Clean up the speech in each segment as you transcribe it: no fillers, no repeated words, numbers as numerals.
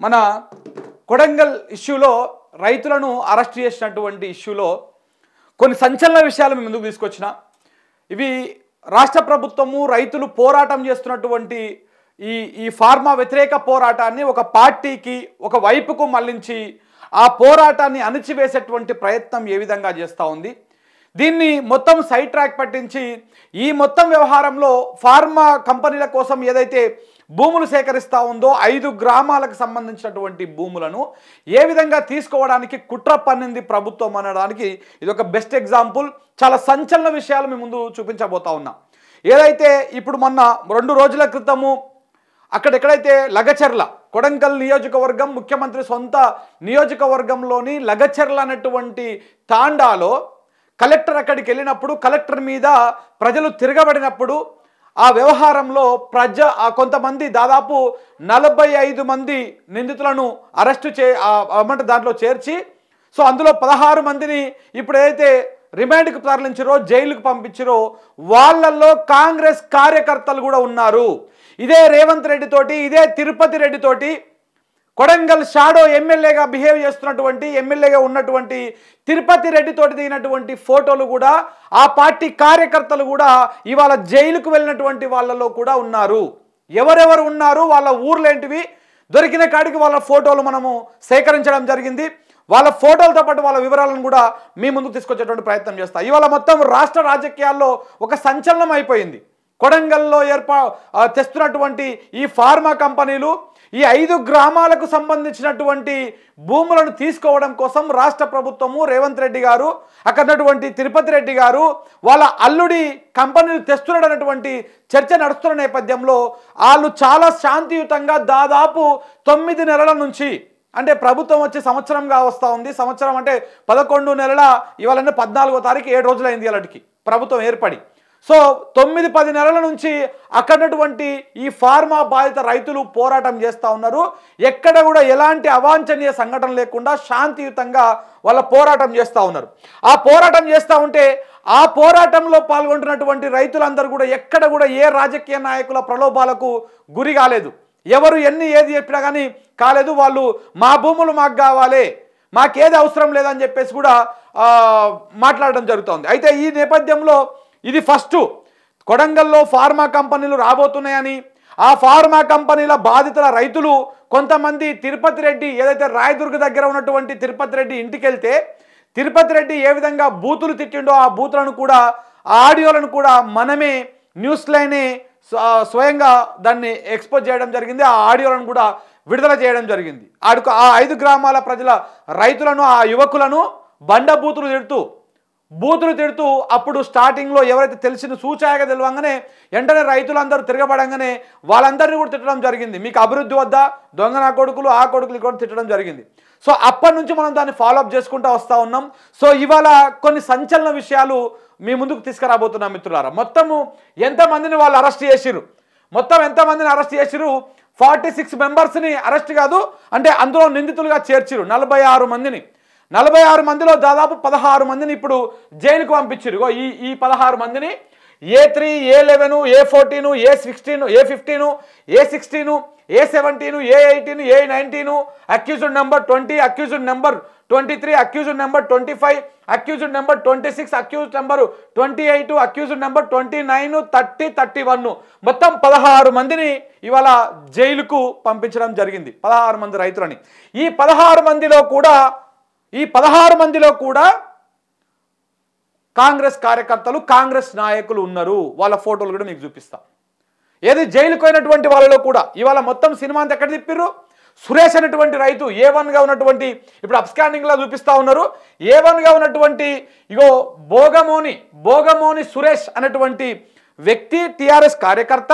మన కొడంగల్ ఇష్యూలో రైతులను అరెస్ట్ చేసినటువంటి ఇష్యూలో కొన్ని సంచలన విషయాలు మేము ముందుకు తీసుకొచ్చిన. ఇవి రాష్ట్ర ప్రభుత్వము రైతులు పోరాటం చేస్తున్నటువంటి ఈ ఫార్మా వ్యతిరేక పోరాటాన్ని ఒక పార్టీకి ఒక వైపుకు మళ్లించి ఆ పోరాటాన్ని అణిచివేసేటువంటి ప్రయత్నం ఏ విధంగా చేస్తూ ఉంది. దీన్ని మొత్తం సైడ్ ట్రాక్ పట్టించి ఈ మొత్తం వ్యవహారంలో ఫార్మా కంపెనీల కోసం ఏదైతే భూములు సేకరిస్తూ ఉందో 5 గ్రామాలకు సంబంధించినటువంటి భూములను ఏ విధంగా తీసుకోవడానికి కుట్ర పన్నింది ప్రభుత్వం అనడానికి ఇది ఒక బెస్ట్ ఎగ్జాంపుల్. చాలా సంచలన విషయాలు మీ ముందు చూపించబోతా ఉన్నా. ఏదైతే ఇప్పుడు మొన్న 2 రోజుల క్రితము అక్కడెక్కడైతే లగచర్ల కొడంగల్ నియోజకవర్గం ముఖ్యమంత్రి సొంత నియోజకవర్గంలోని లగచర్ల అనేటువంటి తాండాలో కలెక్టర్ అక్కడికి వెళ్ళినప్పుడు కలెక్టర్ మీద ప్రజలు తిరగబడినప్పుడు ఆ వ్యవహారంలో కొంతమంది దాదాపు 45 మంది నిందితులను అరెస్టు దాంట్లో చేర్చి సో అందులో 16 మందిని ఇప్పుడు ఏదైతే రిమాండ్కి తరలించారో జైలుకు పంపించారో వాళ్ళల్లో కాంగ్రెస్ కార్యకర్తలు కూడా ఉన్నారు. ఇదే రేవంత్ రెడ్డి తోటి ఇదే తిరుపతి రెడ్డి తోటి కొడంగల్ షాడో ఎమ్మెల్యేగా బిహేవ్ చేస్తున్నటువంటి ఎమ్మెల్యేగా ఉన్నటువంటి తిరుపతి రెడ్డి తోటి దిగినటువంటి ఫోటోలు కూడా ఆ పార్టీ కార్యకర్తలు కూడా ఇవాళ జైలుకు వెళ్ళినటువంటి వాళ్ళలో కూడా ఉన్నారు. ఎవరెవరు ఉన్నారు, వాళ్ళ ఊర్లేంటివి, దొరికిన కాడికి వాళ్ళ ఫోటోలు మనము సేకరించడం జరిగింది. వాళ్ళ ఫోటోలతో పాటు వాళ్ళ వివరాలను కూడా మీ ముందుకు తీసుకొచ్చేటువంటి ప్రయత్నం చేస్తా. ఇవాళ మొత్తం రాష్ట్ర రాజకీయాల్లో ఒక సంచలనం అయిపోయింది. కొడంగల్లో తెస్తున్నటువంటి ఈ ఫార్మా కంపెనీలు ఈ 5 గ్రామాలకు సంబంధించినటువంటి భూములను తీసుకోవడం కోసం రాష్ట్ర ప్రభుత్వము రేవంత్ రెడ్డి గారు అక్కడటువంటి తిరుపతి రెడ్డి గారు వాళ్ళ అల్లుడి కంపెనీలు తెస్తున్నాడన్నటువంటి చర్చ నడుస్తున్న నేపథ్యంలో వాళ్ళు చాలా శాంతియుతంగా దాదాపు 9 నెలల నుంచి అంటే ప్రభుత్వం వచ్చి సంవత్సరంగా వస్తూ ఉంది. సంవత్సరం అంటే 11 నెలల ఇవాళ 14వ తారీఖు 7 రోజులైంది అలాంటికి ప్రభుత్వం ఏర్పడి. సో 9-10 నెలల నుంచి అక్కడటువంటి ఈ ఫార్మా బాధిత రైతులు పోరాటం చేస్తూ ఉన్నారు. ఎక్కడ కూడా ఎలాంటి అవాంఛనీయ సంఘటన లేకుండా శాంతియుతంగా వాళ్ళ పోరాటం చేస్తూ ఉన్నారు. ఆ పోరాటం చేస్తూ ఉంటే ఆ పోరాటంలో పాల్గొంటున్నటువంటి రైతులందరూ కూడా ఎక్కడ కూడా ఏ రాజకీయ నాయకుల ప్రలోభాలకు గురి కాలేదు. ఎవరు ఏది చెప్పినా కానీ కాలేదు. వాళ్ళు మా భూములు మాకు కావాలి, మాకేది అవసరం లేదని చెప్పేసి కూడా మాట్లాడడం జరుగుతుంది. అయితే ఈ నేపథ్యంలో ఇది ఫస్ట్ కొడంగల్లో ఫార్మా కంపెనీలు రాబోతున్నాయని ఆ ఫార్మా కంపెనీల బాధితుల రైతులు కొంతమంది తిరుపతి రెడ్డి ఏదైతే రాయదుర్గ దగ్గర ఉన్నటువంటి తిరుపతి రెడ్డి ఇంటికి వెళ్తే తిరుపతి రెడ్డి ఏ విధంగా బూతులు తిట్టిండో ఆ బూతులను కూడా ఆ ఆడియోలను కూడా మనమే న్యూస్ లైనే స్వయంగా దాన్ని ఎక్స్పోజ్ చేయడం జరిగింది. ఆ ఆడియోలను కూడా విడుదల చేయడం జరిగింది. ఆ 5 గ్రామాల ప్రజల రైతులను ఆ యువకులను బండ బూతులు తిడుతూ అప్పుడు స్టార్టింగ్లో ఎవరైతే తెలిసిన సూచాయగా తెలియంగానే వెంటనే రైతులందరూ తిరగబడంగానే వాళ్ళందరినీ కూడా తిట్టడం జరిగింది. మీకు అభివృద్ధి వద్ద దొంగ నా కొడుకులు ఆ కొడుకులు కూడా తిట్టడం జరిగింది. సో అప్పటి నుంచి మనం దాన్ని ఫాలోఅప్ చేసుకుంటూ వస్తూ ఉన్నాం. సో ఇవాళ కొన్ని సంచలన విషయాలు మీ ముందుకు తీసుకురాబోతున్నాం మిత్రులారా. మొత్తము ఎంతమందిని వాళ్ళు అరెస్ట్ చేసిరు, మొత్తం ఎంతమందిని అరెస్ట్ చేసిరు, 46 మెంబర్స్ని అరెస్ట్ కాదు అంటే అందులో నిందితులుగా చేర్చిరు 46 మందిని. 46 మందిలో దాదాపు 16 మందిని ఇప్పుడు జైలుకు పంపించారు. ఈ 16 మందిని A3, A11, A14, A16, A15, A16, A17, A18, A19, accused number 20, accused number 23, accused number 25, accused number 26, accused number 28, accused number 29, 30, 31 మొత్తం 16 మందిని ఇవాళ జైలుకు పంపించడం జరిగింది. 16 మంది రైతులని. ఈ 16 మందిలో కూడా కాంగ్రెస్ కార్యకర్తలు కాంగ్రెస్ నాయకులు ఉన్నారు. వాళ్ళ ఫోటోలు కూడా మీకు చూపిస్తా. ఏది జైలుకు పోయినటువంటి వాళ్ళలో కూడా ఇవాళ మొత్తం సినిమా అంతా ఎక్కడ తిప్పిర్రు. సురేష్ అనేటువంటి రైతు A1గా ఉన్నటువంటి ఇప్పుడు అప్స్కాండింగ్లా చూపిస్తూ ఉన్నారు. A1గా ఉన్నటువంటి భోగమోని సురేష్ అనేటువంటి వ్యక్తి టిఆర్ఎస్ కార్యకర్త.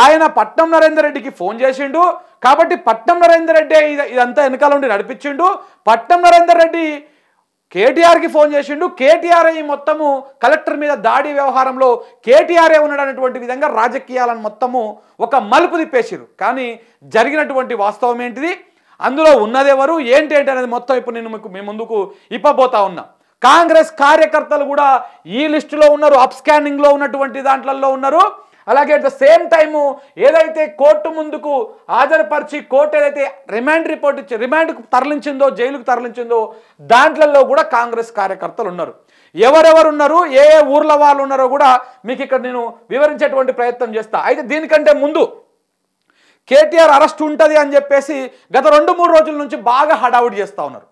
ఆయన పట్నం నరేందర్ రెడ్డికి ఫోన్ చేసిండు కాబట్టి పట్నం నరేందర్ రెడ్డి ఇదంతా వెనకాల ఉండి నడిపించిండు. పట్నం నరేందర్ రెడ్డి కేటీఆర్కి ఫోన్ చేసిండు. కేటీఆర్ ఈ మొత్తము కలెక్టర్ మీద దాడి వ్యవహారంలో కేటీఆర్ఏ ఉన్నాడు అనేటువంటి విధంగా రాజకీయాలను మొత్తము ఒక మలుపు తిప్పేసిరు. కానీ జరిగినటువంటి వాస్తవం ఏంటిది, అందులో ఉన్నదెవరు ఏంటి అనేది మొత్తం ఇప్పుడు నేను మీ ముందుకు ఇప్పబోతా ఉన్నా. కాంగ్రెస్ కార్యకర్తలు కూడా ఈ లిస్టులో ఉన్నారు, అప్ స్కానింగ్లో ఉన్నటువంటి దాంట్లలో ఉన్నారు. అలాగే అట్ ద సేమ్ టైము ఏదైతే కోర్టు ముందుకు హాజరుపరిచి కోర్టు ఏదైతే రిమాండ్ రిపోర్ట్ ఇచ్చి రిమాండ్కు తరలించిందో, జైలుకు తరలించిందో దాంట్లలో కూడా కాంగ్రెస్ కార్యకర్తలు ఉన్నారు. ఎవరెవరు ఉన్నారు, ఏ ఏ ఊర్ల వాళ్ళు ఉన్నారో కూడా మీకు ఇక్కడ నేను వివరించేటువంటి ప్రయత్నం చేస్తా. అయితే దీనికంటే ముందు కేటీఆర్ అరెస్ట్ ఉంటుంది అని చెప్పేసి గత 2-3 రోజుల నుంచి బాగా హడావుడి చేస్తూ ఉన్నారు.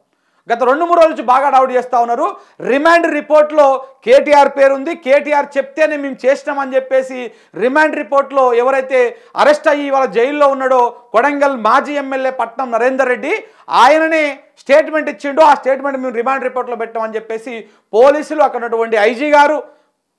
రిమాండ్ రిపోర్ట్లో కేటీఆర్ పేరు ఉంది. కేటీఆర్ చెప్తేనే మేము చేసినామని చెప్పేసి రిమాండ్ రిపోర్ట్లో ఎవరైతే అరెస్ట్ అయ్యి వాళ్ళ జైల్లో ఉన్నాడో కొడంగల్ మాజీ ఎమ్మెల్యే పట్నం నరేందర్ రెడ్డి ఆయననే స్టేట్మెంట్ ఇచ్చిండు. ఆ స్టేట్మెంట్ మేము రిమాండ్ రిపోర్ట్లో పెట్టామని చెప్పేసి పోలీసులు, అక్కడ ఉన్నటువంటి ఐజీ గారు,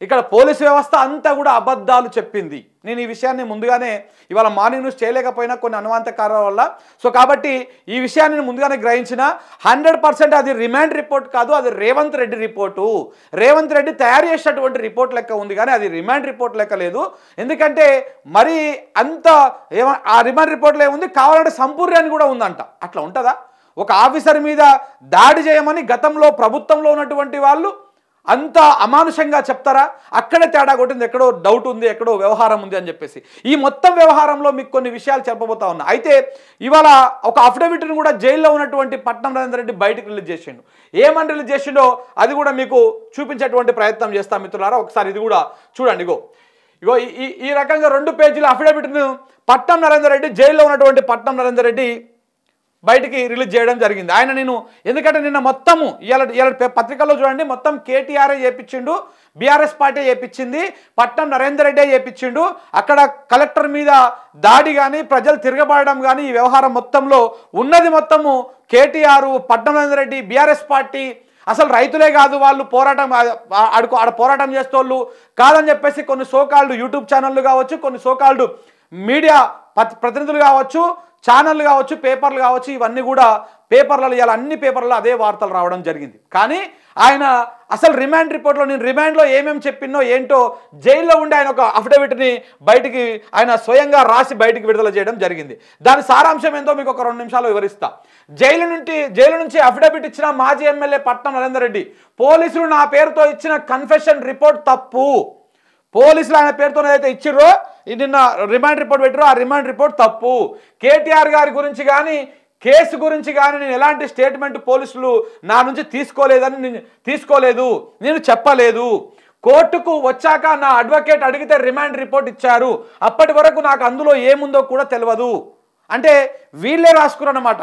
ఇక్కడ పోలీసు వ్యవస్థ అంతా కూడా అబద్ధాలు చెప్పింది. నేను ఈ విషయాన్ని ముందుగానే ఇవాళ మార్నింగ్ న్యూస్ చేయలేకపోయినా కొన్ని అనుమానిత కారణాల వల్ల. సో కాబట్టి ఈ విషయాన్ని ముందుగానే గ్రహించిన 100% అది రిమాండ్ రిపోర్ట్ కాదు, అది రేవంత్ రెడ్డి రిపోర్టు. రేవంత్ రెడ్డి తయారు చేసినటువంటి రిపోర్ట్ లెక్క ఉంది కానీ అది రిమాండ్ రిపోర్ట్ లెక్క లేదు. ఎందుకంటే మరి అంత ఆ రిమాండ్ రిపోర్ట్లో ఏముంది, కావాలంటే సంపూర్యాన్ని కూడా ఉందంట. అట్లా ఉంటుందా? ఒక ఆఫీసర్ మీద దాడి చేయమని గతంలో ప్రభుత్వంలో ఉన్నటువంటి వాళ్ళు అంత అమానుషంగా చెప్తారా? అక్కడే తేడా కొట్టింది, ఎక్కడో డౌట్ ఉంది, ఎక్కడో వ్యవహారం ఉంది అని చెప్పేసి. ఈ మొత్తం వ్యవహారంలో మీకు కొన్ని విషయాలు చెప్పబోతా ఉన్నా. అయితే ఇవాళ ఒక అఫిడవిట్ను కూడా జైల్లో ఉన్నటువంటి పట్నం నరేందర్ రెడ్డి బయటకు రిలీజ్ చేసిండు. ఏమని రిలీజ్ చేసిండో అది కూడా మీకు చూపించేటువంటి ప్రయత్నం చేస్తాం మిత్రులారా. ఒకసారి ఇది కూడా చూడండి. ఇగో ఈ రకంగా 2 పేజీల అఫిడవిట్ను పట్నం నరేందర్ రెడ్డి, జైల్లో ఉన్నటువంటి పట్నం నరేందర్ రెడ్డి బయటికి రిలీజ్ చేయడం జరిగింది. ఆయన నేను ఎందుకంటే నిన్న మొత్తము ఇవాళ పత్రికల్లో చూడండి, మొత్తం కేటీఆర్ఏ చేపించిండు, బీఆర్ఎస్ పార్టీ చేపించింది, పట్నం నరేందర్ రెడ్డి చేపించిండు. అక్కడ కలెక్టర్ మీద దాడి కానీ ప్రజలు తిరగబడడం కానీ ఈ వ్యవహారం మొత్తంలో ఉన్నది మొత్తము కేటీఆర్, పట్నం నరేందర్ రెడ్డి, బీఆర్ఎస్ పార్టీ. అసలు రైతులే కాదు వాళ్ళు పోరాటం ఆడ పోరాటం చేసేవాళ్ళు కాదని చెప్పేసి కొన్ని సోకాల్డ్ యూట్యూబ్ ఛానళ్ళు కావచ్చు, కొన్ని సోకాల్డ్ మీడియా ప్రతినిధులు కావచ్చు, ఛానళ్ళు కావచ్చు, పేపర్లు కావచ్చు, ఇవన్నీ కూడా పేపర్లలో ఇవాళ అన్ని పేపర్లలో అదే వార్తలు రావడం జరిగింది. కానీ ఆయన అసలు రిమాండ్ రిపోర్ట్లో నేను రిమాండ్లో ఏమేమి చెప్పినో ఏంటో జైల్లో ఉండి ఆయన ఒక అఫిడవిట్ని బయటికి ఆయన స్వయంగా రాసి బయటికి విడుదల చేయడం జరిగింది. దాని సారాంశం ఏంటో మీకు ఒక 2 నిమిషాలు వివరిస్తా. జైలు నుంచి అఫిడవిట్ ఇచ్చిన మాజీ ఎమ్మెల్యే పట్నం నరేందర్ రెడ్డి, పోలీసులు నా పేరుతో ఇచ్చిన కన్ఫెషన్ రిపోర్ట్ తప్పు. పోలీసులు ఆయన పేరుతో ఏదైతే ఇచ్చిర్రో, నిన్న రిమాండ్ రిపోర్ట్ పెట్టారో ఆ రిమాండ్ రిపోర్ట్ తప్పు. కేటీఆర్ గారి గురించి కానీ కేసు గురించి కానీ నేను ఎలాంటి స్టేట్మెంట్ పోలీసులు నా నుంచి తీసుకోలేదు, నేను చెప్పలేదు. కోర్టుకు వచ్చాక నా అడ్వకేట్ అడిగితే రిమాండ్ రిపోర్ట్ ఇచ్చారు, అప్పటి వరకు నాకు అందులో ఏముందో కూడా తెలియదు. అంటే వీళ్ళే రాసుకున్నారు అన్నమాట,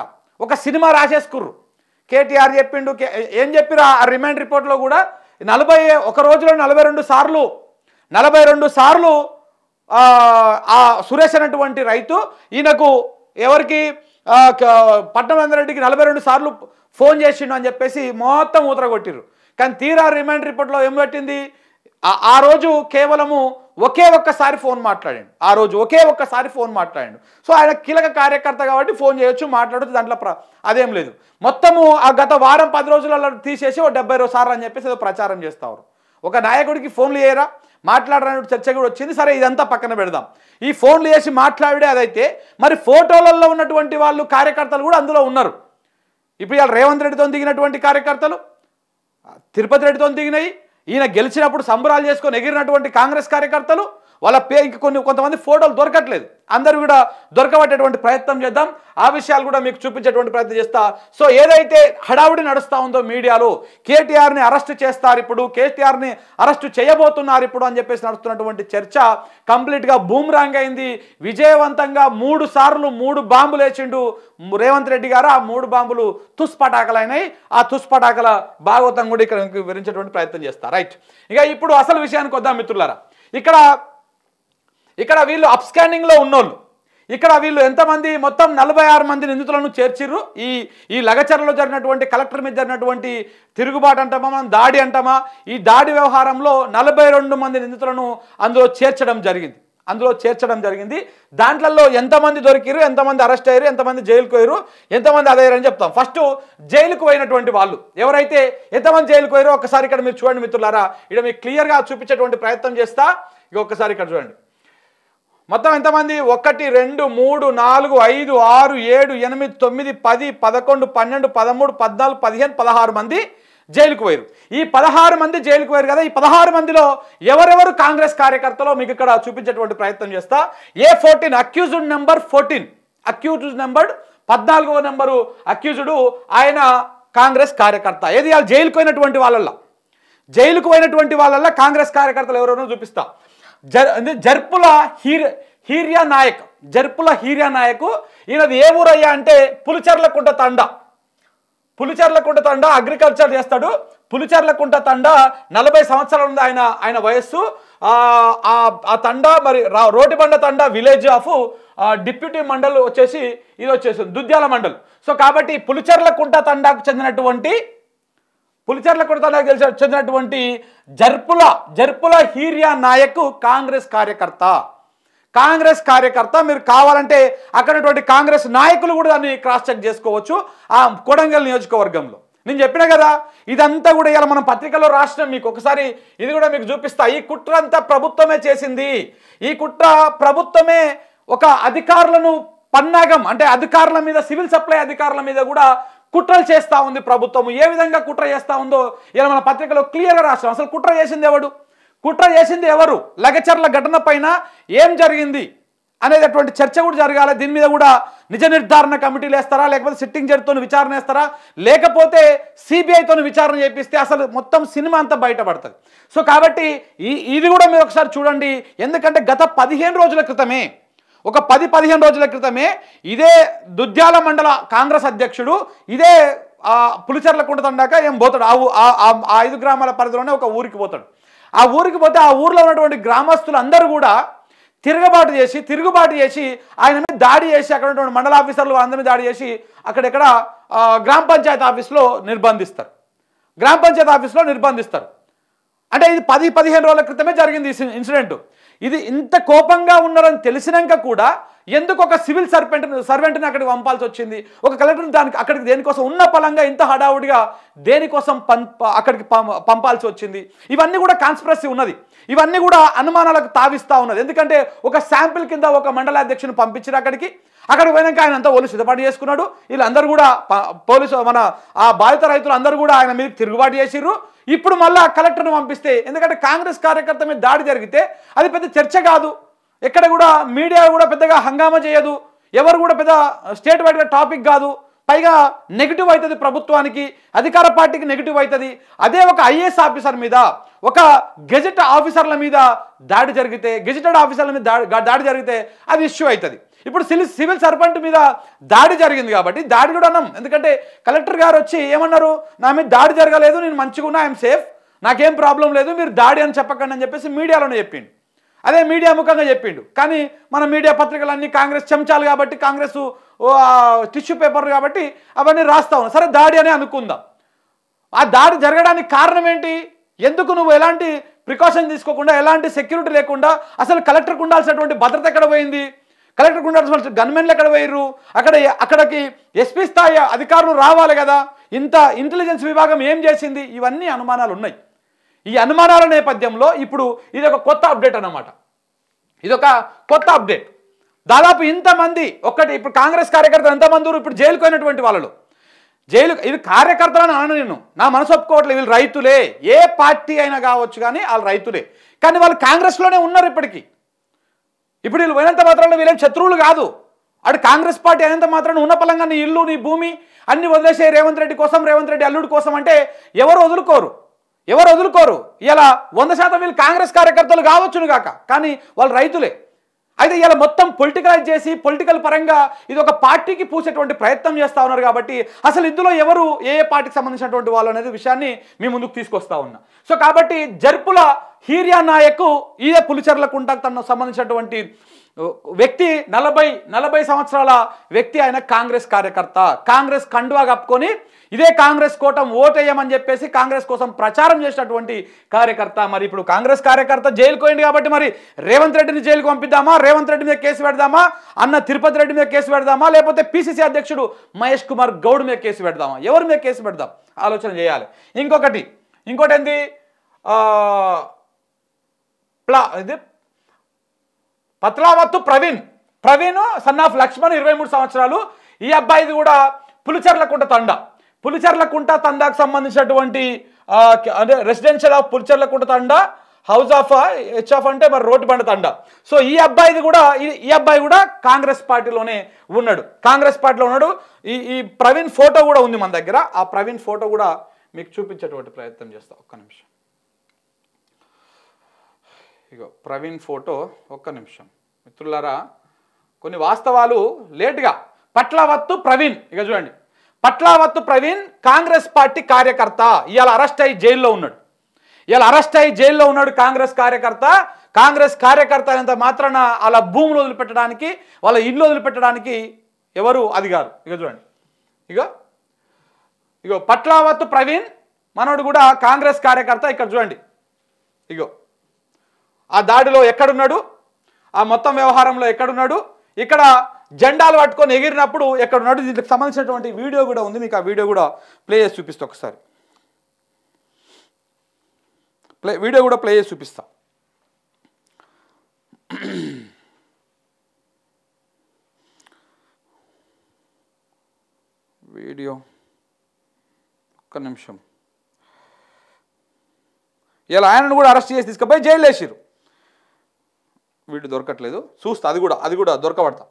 ఒక సినిమా రాసేసుకుర్రు. కేటీఆర్ చెప్పిండు, ఏం చెప్పిరు ఆ రిమాండ్ రిపోర్ట్లో కూడా 41 రోజులో 42 సార్లు ఆ సురేష్ అనేటువంటి రైతు ఈయనకు ఎవరికి పట్నం నరేందర్ రెడ్డికి 42 సార్లు ఫోన్ చేసిండు అని చెప్పేసి మొత్తం ఊతరగొట్టిరు. కానీ తీరా రిమాండ్ రిపోర్ట్లో ఏం పెట్టింది, ఆ రోజు కేవలము ఒకే ఒక్కసారి ఫోన్ మాట్లాడాడు. సో ఆయన కీలక కార్యకర్త కాబట్టి ఫోన్ చేయొచ్చు, మాట్లాడచ్చు, దాంట్లో అదేం లేదు. మొత్తము ఆ గత వారం 10 రోజులలో తీసేసి 70 సార్లు అని చెప్పేసి ఏదో ప్రచారం చేస్తారు. ఒక నాయకుడికి ఫోన్లు చేయరా, మాట్లాడరాని చర్చ కూడా వచ్చింది. సరే ఇదంతా పక్కన పెడదాం. ఈ ఫోన్లు చేసి మాట్లాడే అదైతే మరి ఫోటోలలో ఉన్నటువంటి వాళ్ళు కార్యకర్తలు కూడా అందులో ఉన్నారు. ఇప్పుడు ఇవాళ రేవంత్ రెడ్డితో దిగినటువంటి కార్యకర్తలు, తిరుపతి రెడ్డితో దిగినాయి, ఈయన గెలిచినప్పుడు సంబరాలు చేసుకొని ఎగిరినటువంటి కాంగ్రెస్ కార్యకర్తలు, వాళ్ళ కొంతమంది ఫోటోలు దొరకట్లేదు. అందరూ కూడా దొరకబట్టేటువంటి ప్రయత్నం చేద్దాం, ఆ విషయాలు కూడా మీకు చూపించేటువంటి ప్రయత్నం చేస్తా. సో ఏదైతే హడావుడి నడుస్తూ ఉందో మీడియాలో, కేటీఆర్ని అరెస్ట్ చేస్తారు ఇప్పుడు, కేటీఆర్ని అరెస్ట్ చేయబోతున్నారు ఇప్పుడు అని చెప్పేసి నడుస్తున్నటువంటి చర్చ కంప్లీట్గా బూమ్రాంగ్ అయింది. విజయవంతంగా 3 సార్లు 3 బాంబులు వేసిండు రేవంత్ రెడ్డి గారు. ఆ 3 బాంబులు తుస్పటాకలు అయినాయి. ఆ తుస్పటాకల భాగవతం కూడా ఇక్కడ వివరించేటువంటి ప్రయత్నం చేస్తారు. రైట్, ఇక ఇప్పుడు అసలు విషయానికి వద్దాం మిత్రులారా. ఇక్కడ వీళ్ళు అప్స్కాండింగ్లో ఉన్నోళ్ళు, ఇక్కడ వీళ్ళు ఎంతమంది, మొత్తం 46 మంది నిందితులను చేర్చిర్రు. ఈ లగచర్లలో జరిగినటువంటి కలెక్టర్ మీద జరిగినటువంటి తిరుగుబాటు అంటామా, మనం దాడి అంటామా, ఈ దాడి వ్యవహారంలో 42 మంది నిందితులను అందులో చేర్చడం జరిగింది. దాంట్లో ఎంతమంది దొరికిరు, ఎంతమంది అరెస్ట్ అయ్యారు, ఎంతమంది జైలుకు పోయారు, ఎంతమంది అదయ్యారని చెప్తాం. ఫస్ట్ జైలుకు పోయినటువంటి వాళ్ళు ఎవరైతే ఎంతమంది జైలుకు పోయారో ఒకసారి ఇక్కడ మీరు చూడండి మిత్రులారా. ఇక్కడ మీకు క్లియర్గా చూపించేటువంటి ప్రయత్నం చేస్తా. ఇక ఒక్కసారి ఇక్కడ చూడండి, మొత్తం ఎంతమంది, 1 2 3 4 5 6 7 8 9 10 11 12 13 14 15 16 మంది జైలుకు పోయారు. ఈ 16 మంది జైలుకు పోయారు కదా. ఈ 16 మందిలో ఎవరెవరు కాంగ్రెస్ కార్యకర్తలో మీకు ఇక్కడ చూపించేటువంటి ప్రయత్నం చేస్తా. A14 accused number 14, accused number 14వ నెంబరు అక్యూజ్డ్ ఆయన కాంగ్రెస్ కార్యకర్త. ఏది వాళ్ళు జైలుకు పోయినటువంటి వాళ్ళల్లో కాంగ్రెస్ కార్యకర్తలు ఎవరెవరో చూపిస్తా. జర్పుల హీరియా నాయక్, జర్పుల హీరియా నాయక్. ఈయనది ఏ ఊరయ్యా అంటే పులిచెర్లకుంట తండ అగ్రికల్చర్ చేస్తాడు. పులిచెర్లకుంట తండ 40 సంవత్సరాలు ఉంది ఆయన వయస్సు. ఆ తండ మరి రోటిబండ తండ విలేజ్ ఆఫ్ డిప్యూటీ మండల్ వచ్చేసి ఇది వచ్చేసి దుద్యాల మండల్. సో కాబట్టి పులిచెర్లకుంట తండాకు చెందినటువంటి జర్పుల హీరియా నాయక్ కాంగ్రెస్ కార్యకర్త. మీరు కావాలంటే అక్కడటువంటి కాంగ్రెస్ నాయకులు కూడా దాన్ని క్రాస్ చెక్ చేసుకోవచ్చు ఆ కొడంగల్ నియోజకవర్గంలో. నేను చెప్పిన కదా ఇదంతా కూడా ఇలా మనం పత్రికలో రాష్ట్రం మీకు ఒకసారి ఇది కూడా మీకు చూపిస్తా. ఈ కుట్ర అంతా ప్రభుత్వమే చేసింది. ఈ కుట్ర ప్రభుత్వమే ఒక అధికారులను పన్నాగం అంటే అధికారుల మీద, సివిల్ సప్లై అధికారుల మీద కూడా కుట్రలు చేస్తూ ఉంది ప్రభుత్వం. ఏ విధంగా కుట్ర చేస్తూ ఉందో ఇలా మన పత్రికలో క్లియర్గా రాస్తాం. అసలు కుట్ర చేసింది ఎవరు, లగచర్ల ఘటన పైన ఏం జరిగింది అనేటటువంటి చర్చ కూడా జరగాలి. దీని మీద కూడా నిజ నిర్ధారణ కమిటీలు వేస్తారా, లేకపోతే సిట్టింగ్ జడ్జితో విచారణ వేస్తారా, లేకపోతే సిబిఐతో విచారణ చేపిస్తే అసలు మొత్తం సినిమా అంతా బయటపడుతుంది. సో కాబట్టి ఇది కూడా మీరు ఒకసారి చూడండి. ఎందుకంటే గత 15 రోజుల క్రితమే, ఒక 10-15 రోజుల క్రితమే ఇదే దుద్యాల మండల కాంగ్రెస్ అధ్యక్షుడు ఇదే పులిచెర్లకుంట తండాక ఏం పోతాడు. ఆ 5 గ్రామాల పరిధిలోనే ఒక ఊరికి పోతాడు. ఆ ఊరికి పోతే ఆ ఊర్లో ఉన్నటువంటి గ్రామస్తులు అందరూ కూడా తిరుగుబాటు చేసి ఆయన మీద దాడి చేసి అక్కడ ఉన్నటువంటి మండల ఆఫీసర్లు అందరి మీద దాడి చేసి అక్కడెక్కడ గ్రామ పంచాయతీ ఆఫీస్లో నిర్బంధిస్తారు. అంటే ఇది 10-15 రోజుల క్రితమే జరిగింది ఈ ఇన్సిడెంట్. ఇది ఇంత కోపంగా ఉన్నారని తెలిసినాక కూడా ఎందుకు ఒక సివిల్ సర్వెంట్ని అక్కడికి పంపాల్సి వచ్చింది, ఒక కలెక్టర్ని అక్కడికి దేనికోసం ఉన్న పలంగా ఇంత హడావుడిగా దేనికోసం అక్కడికి పంపాల్సి వచ్చింది. ఇవన్నీ కూడా కాన్స్పిరసీ ఉన్నది. ఇవన్నీ కూడా అనుమానాలకు తావిస్తూ ఉన్నది. ఎందుకంటే ఒక శాంపిల్ కింద ఒక మండలాధ్యక్షుని పంపించారు అక్కడికి పోయినాక ఆయన అంతా ఒళ్ళు సిద్ధపాటు చేసుకున్నాడు. వీళ్ళందరూ కూడా పోలీసు మన ఆ బాధిత రైతులు అందరూ కూడా ఆయన మీద తిరుగుబాటు చేసిర్రు. ఇప్పుడు మళ్ళా కలెక్టర్ను పంపిస్తే, ఎందుకంటే కాంగ్రెస్ కార్యకర్త మీద దాడి జరిగితే అది పెద్ద చర్చ కాదు, ఎక్కడ కూడా మీడియా కూడా పెద్దగా హంగామా చేయదు, ఎవరు కూడా పెద్ద స్టేట్ వైడ్గా టాపిక్ కాదు, పైగా నెగిటివ్ అవుతుంది ప్రభుత్వానికి, అధికార పార్టీకి నెగిటివ్ అవుతుంది. అదే ఒక ఐఏఎస్ ఆఫీసర్ మీద, ఒక గెజెట్ ఆఫీసర్ల మీద దాడి జరిగితే, గెజెటెడ్ ఆఫీసర్ల మీద దాడి జరిగితే అది ఇష్యూ అవుతుంది. ఇప్పుడు సివిల్ సర్వెంట్ మీద దాడి జరిగింది కాబట్టి దాడి కూడా అన్నాం. ఎందుకంటే కలెక్టర్ గారు వచ్చి ఏమన్నారు, నా మీద దాడి జరగలేదు, నేను మంచిగా ఉన్నా, ఐఎమ్ సేఫ్, నాకేం ప్రాబ్లం లేదు, మీరు దాడి అని చెప్పకండి అని చెప్పేసి మీడియాలోనే చెప్పిండు. అదే మీడియా ముఖంగా చెప్పిండు. కానీ మన మీడియా పత్రికలన్నీ కాంగ్రెస్ చెంచాలు కాబట్టి, కాంగ్రెస్ టిష్యూ పేపర్లు కాబట్టి అవన్నీ రాస్తా ఉన్నాం. సరే దాడి అని అనుకుందాం. ఆ దాడి జరగడానికి కారణం ఏంటి? ఎందుకు నువ్వు ఎలాంటి ప్రికాషన్ తీసుకోకుండా, ఎలాంటి సెక్యూరిటీ లేకుండా అసలు కలెక్టర్కి ఉండాల్సినటువంటి భద్రత ఎక్కడ పోయింది? కలెక్టర్కి ఉండాల్సిన గన్మెన్లు ఎక్కడ పోయిర్రు? అక్కడికి ఎస్పీ స్థాయి అధికారులు రావాలి కదా. ఇంత ఇంటెలిజెన్స్ విభాగం ఏం చేసింది? ఇవన్నీ అనుమానాలు ఉన్నాయి. ఈ అనుమానాల నేపథ్యంలో ఇప్పుడు ఇది ఒక కొత్త అప్డేట్ అన్నమాట. ఇదొక కొత్త అప్డేట్. దాదాపు ఇంతమంది ఇప్పుడు కాంగ్రెస్ కార్యకర్తలు ఎంతమంది ఇప్పుడు జైలుకు అయినటువంటి వాళ్ళలో ఇది కార్యకర్తలను అన్న నేను నా మనసు ఒప్పుకోవట్లేదు. వీళ్ళు రైతులే, ఏ పార్టీ అయినా కావచ్చు కానీ వాళ్ళు రైతులే. కానీ వాళ్ళు కాంగ్రెస్లోనే ఉన్నారు ఇప్పటికీ. ఇప్పుడు వీళ్ళు పోయినంత మాత్రాన వీళ్ళేం శత్రువులు కాదు. అటు కాంగ్రెస్ పార్టీ అయినంత మాత్రాన ఉన్న పలంగా నీ ఇల్లు, నీ భూమి అన్ని వదిలేసే రేవంత్ రెడ్డి కోసం, రేవంత్ రెడ్డి అల్లుడి కోసం అంటే ఎవరు వదులుకోరు. ఇలా 100% వీళ్ళు కాంగ్రెస్ కార్యకర్తలు కావచ్చును కాక, కానీ వాళ్ళు రైతులే. అయితే ఇలా మొత్తం పొలిటికలైజ్ చేసి పొలిటికల్ పరంగా ఇది ఒక పార్టీకి పూసేటువంటి ప్రయత్నం చేస్తూ ఉన్నారు. కాబట్టి అసలు ఇందులో ఎవరు ఏ పార్టీకి సంబంధించినటువంటి వాళ్ళు అనేది విషయాన్ని మీ ముందుకు తీసుకొస్తా ఉన్నా. సో కాబట్టి జర్పుల హీరియా నాయక్ ఇదే పులిచెర్లకుంటకు తనకు సంబంధించినటువంటి వ్యక్తి 40 సంవత్సరాల వ్యక్తి. ఆయన కాంగ్రెస్ కార్యకర్త, కాంగ్రెస్ కండువా కప్పుకొని ఇదే కాంగ్రెస్ కోటం ఓటేయమని చెప్పేసి కాంగ్రెస్ కోసం ప్రచారం చేసినటువంటి కార్యకర్త. మరి ఇప్పుడు కాంగ్రెస్ కార్యకర్త జైలుకు పోయింది కాబట్టి మరి రేవంత్ రెడ్డిని జైలుకు పంపిద్దామా, రేవంత్ రెడ్డి మీద కేసు పెడదామా, అన్న తిరుపతి రెడ్డి మీద కేసు పెడదామా, లేకపోతే పిసిసి అధ్యక్షుడు మహేష్ కుమార్ గౌడ్ మీద కేసు పెడదామా, ఎవరి మీద కేసు పెడదాం ఆలోచన చేయాలి. ఇంకోటి ఏంది, పత్లావత్తు ప్రవీణ్ సన్ ఆఫ్ లక్ష్మణ్ 23 సంవత్సరాలు. ఈ అబ్బాయిది కూడా పులిచెర్లకుంట తండ. పులిచెర్లకుంట తండాకు సంబంధించినటువంటి అంటే residential of Pulicherlakunta Thanda, house of H of అంటే మరి రోడ్డు బండ తండా. సో ఈ అబ్బాయి కూడా కాంగ్రెస్ పార్టీలోనే ఉన్నాడు, కాంగ్రెస్ పార్టీలో ఉన్నాడు. ఈ ప్రవీణ్ ఫోటో కూడా ఉంది మన దగ్గర. ఆ ప్రవీణ్ ఫోటో కూడా మీకు చూపించేటువంటి ప్రయత్నం చేస్తా. ఒక్క నిమిషం. ఇగో ప్రవీణ్ ఫోటో. ఒక్క నిమిషం మిత్రులారా, కొన్ని వాస్తవాలు లేటుగా. పట్లవత్తు ప్రవీణ్, ఇక చూడండి, పట్లవత్తు ప్రవీణ్ కాంగ్రెస్ పార్టీ కార్యకర్త, ఇవాళ అరెస్ట్ అయ్యి జైల్లో ఉన్నాడు. కాంగ్రెస్ కార్యకర్త అయినంత మాత్రాన వాళ్ళ భూములు వదిలిపెట్టడానికి, వాళ్ళ ఇల్లు వదిలిపెట్టడానికి ఎవరు అధికారు? ఇక చూడండి, ఇగో పట్లవత్తు ప్రవీణ్ మనోడు కూడా కాంగ్రెస్ కార్యకర్త. ఇక్కడ చూడండి, ఇగో ఆ దాడిలో ఎక్కడున్నాడు, ఆ మొత్తం వ్యవహారంలో ఎక్కడున్నాడు, ఇక్కడ జెండాలు పట్టుకొని ఎగిరినప్పుడు ఎక్కడున్నాడు, దీనికి సంబంధించినటువంటి వీడియో కూడా ఉంది. మీకు ఆ వీడియో కూడా ప్లే చేసి చూపిస్తా. ఒకసారి వీడియో కూడా ప్లే చేసి చూపిస్తా. వీడియో ఒక్క నిమిషం. ఇలా ఆయనను కూడా అరెస్ట్ చేసి తీసుకుపోయి జైలు వేసిరు. వీడియో దొరకట్లేదు, చూస్తా, అది కూడా దొరకబడతా.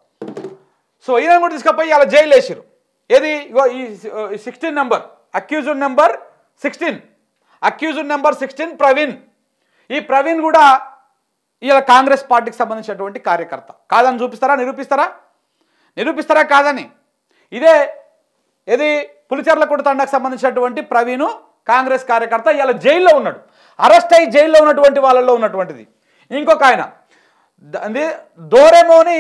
సో ఈయన కూడా తీసుకుపోయి ఇలా జైలు వేసిరు. ఏది ఈ 16 నెంబర్ అక్యూజ్డ్ నెంబర్ 16 ప్రవీణ్. ఈ ప్రవీణ్ కూడా ఇలా కాంగ్రెస్ పార్టీకి సంబంధించినటువంటి కార్యకర్త కాదని నిరూపిస్తారా కాదని. ఏది పులిచెర్లకుంట తండాకు సంబంధించినటువంటి ప్రవీణ్ కాంగ్రెస్ కార్యకర్త ఇలా జైల్లో ఉన్నాడు. అరెస్ట్ అయ్యి జైల్లో ఉన్నటువంటి వాళ్ళల్లో ఉన్నటువంటిది ఇంకొక ఆయన దోరెమోని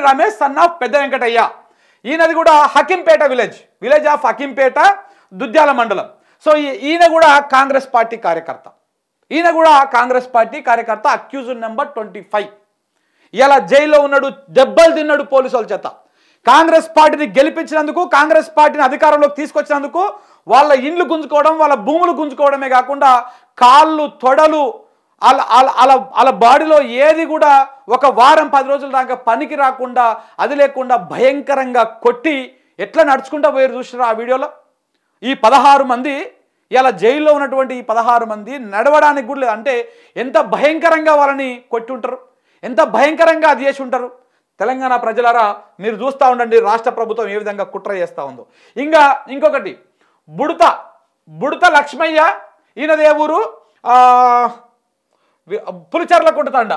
రమేష్ సన్ ఆఫ్ పెద్ద వెంకటయ్య. ఈయనది కూడా హకీంపేట విలేజ్ ఆఫ్ హకీంపేట, దుద్యాల మండలం. సో ఈయన కూడా కాంగ్రెస్ పార్టీ కార్యకర్త. Accused number 25. ఇలా జైల్లో ఉన్నాడు, దెబ్బలు తిన్నాడు పోలీసుల చేత. కాంగ్రెస్ పార్టీని గెలిపించినందుకు, కాంగ్రెస్ పార్టీని అధికారంలోకి తీసుకొచ్చినందుకు వాళ్ళ ఇండ్లు గుంజుకోవడం, వాళ్ళ భూములు గుంజుకోవడమే కాకుండా కాళ్ళు, తొడలు, వాళ్ళ బాడీలో ఏది కూడా ఒక వారం 10 రోజుల దాకా పనికి రాకుండా, అది లేకుండా భయంకరంగా కొట్టి ఎట్లా నడుచుకుంటా పోయారు చూసినారు ఆ వీడియోలో. ఈ 16 మంది ఇలా జైల్లో ఉన్నటువంటి ఈ 16 మంది నడవడానికి కూడా లేదు. అంటే ఎంత భయంకరంగా వాళ్ళని కొట్టి ఉంటారు, ఎంత భయంకరంగా అది చేసి ఉంటారు. తెలంగాణ ప్రజలారా మీరు చూస్తూ ఉండండి రాష్ట్ర ప్రభుత్వం ఏ విధంగా కుట్ర చేస్తూ ఉందో. ఇంకొకటి బుడత లక్ష్మయ్య, ఈయనదే ఊరు పులిచెర్లకుంట తండా,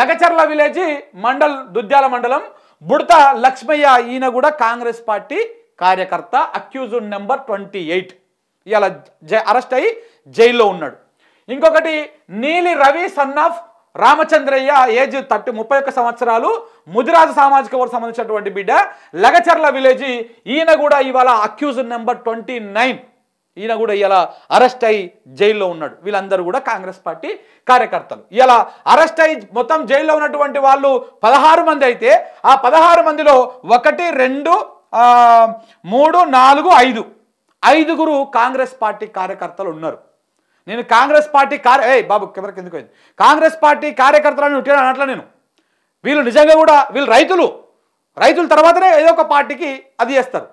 లగచర్ల విలేజ్ దుద్యాల మండలం. బుడత లక్ష్మయ్య ఈయన కూడా కాంగ్రెస్ పార్టీ కార్యకర్త. Accused number 28. ఇలా అరెస్ట్ అయ్యి జైల్లో ఉన్నాడు. ఇంకొకటి నీలి Ravi son of Ramachandraiah, age 31 సంవత్సరాలు, ముదిరాజు సామాజిక వర్గం సంబంధించినటువంటి బిడ్డ, లగచర్ల విలేజ్. ఈయన కూడా ఇవాళ అక్యూజ్డ్ నెంబర్ 29. ఈయన కూడా ఇలా అరెస్ట్ అయ్యి జైల్లో ఉన్నాడు. వీళ్ళందరూ కూడా కాంగ్రెస్ పార్టీ కార్యకర్తలు. ఇలా అరెస్ట్ అయ్యి మొత్తం జైల్లో ఉన్నటువంటి వాళ్ళు 16 మంది అయితే, ఆ 16 మందిలో 1, 2, 3, 4, 5 5గురు కాంగ్రెస్ పార్టీ కార్యకర్తలు ఉన్నారు. నేను కాంగ్రెస్ పార్టీ బాబు కెమెరాకి ఎందుకు అయింది, కాంగ్రెస్ పార్టీ కార్యకర్తలను అనట్లా నేను. వీళ్ళు నిజంగా కూడా వీళ్ళు రైతుల తర్వాతనే ఏదో ఒక పార్టీకి అది చేస్తారు,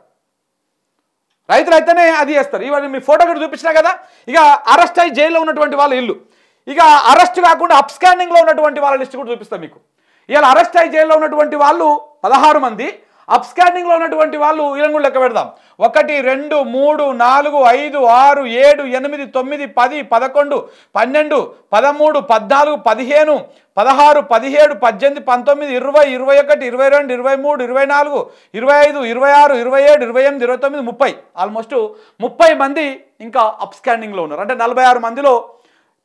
రైతులు అయితేనే అది చేస్తారు. ఇవన్నీ మీ ఫోటో కూడా చూపించినా కదా. ఇక అరెస్ట్ అయ్యి జైల్లో ఉన్నటువంటి వాళ్ళ ఇల్లు, ఇక అరెస్ట్ కాకుండా అప్స్కాండింగ్లో ఉన్నటువంటి వాళ్ళ లిస్ట్ కూడా చూపిస్తాం మీకు. ఇవాళ అరెస్ట్ అయ్యి జైల్లో ఉన్నటువంటి వాళ్ళు 16 మంది, అప్స్కాండింగ్లో ఉన్నటువంటి వాళ్ళు వీళ్ళని కూడా లెక్క పెడదాం. 1, 2, 3, 4, 5, 6, 7, 8, 9, 10, 11, 12, 13, 14, 15, 16, 17, 18, 19, 20, 21, 22, 23, 24, 25, 26, 27, 28, 29, 30. ఆల్మోస్ట్ 30 మంది ఇంకా అప్స్కాండింగ్లో ఉన్నారు. అంటే 46 మందిలో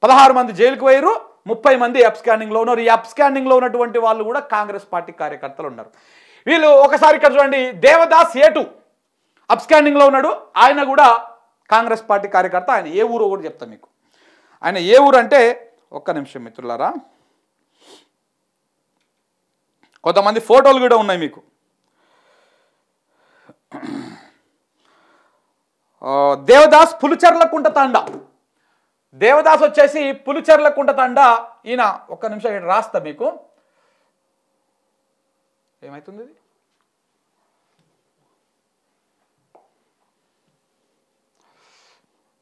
16 మంది జైలుకు పోయారు, 30 మంది అప్స్కాండింగ్లో ఉన్నారు. ఈ అప్స్కాండింగ్లో ఉన్నటువంటి వాళ్ళు కూడా కాంగ్రెస్ పార్టీ కార్యకర్తలు ఉన్నారు. వీళ్ళు ఒకసారి ఇక్కడ చూడండి, దేవదాస్ ఏటు అప్స్కాండింగ్లో ఉన్నాడు. ఆయన కూడా కాంగ్రెస్ పార్టీ కార్యకర్త. ఆయన ఏ ఊరో కూడా చెప్తాను మీకు. ఆయన ఏ ఊరు అంటే, ఒక్క నిమిషం మిత్రులారా, కొంతమంది ఫోటోలు కూడా ఉన్నాయి మీకు. దేవదాస్ పులిచెర్లకుంట తండా, దేవదాస్ వచ్చేసి పులిచెర్లకుంట తండా. ఈయన ఒక్క నిమిషం ఇక్కడ రాస్తా మీకు. ఏమవుతుంది,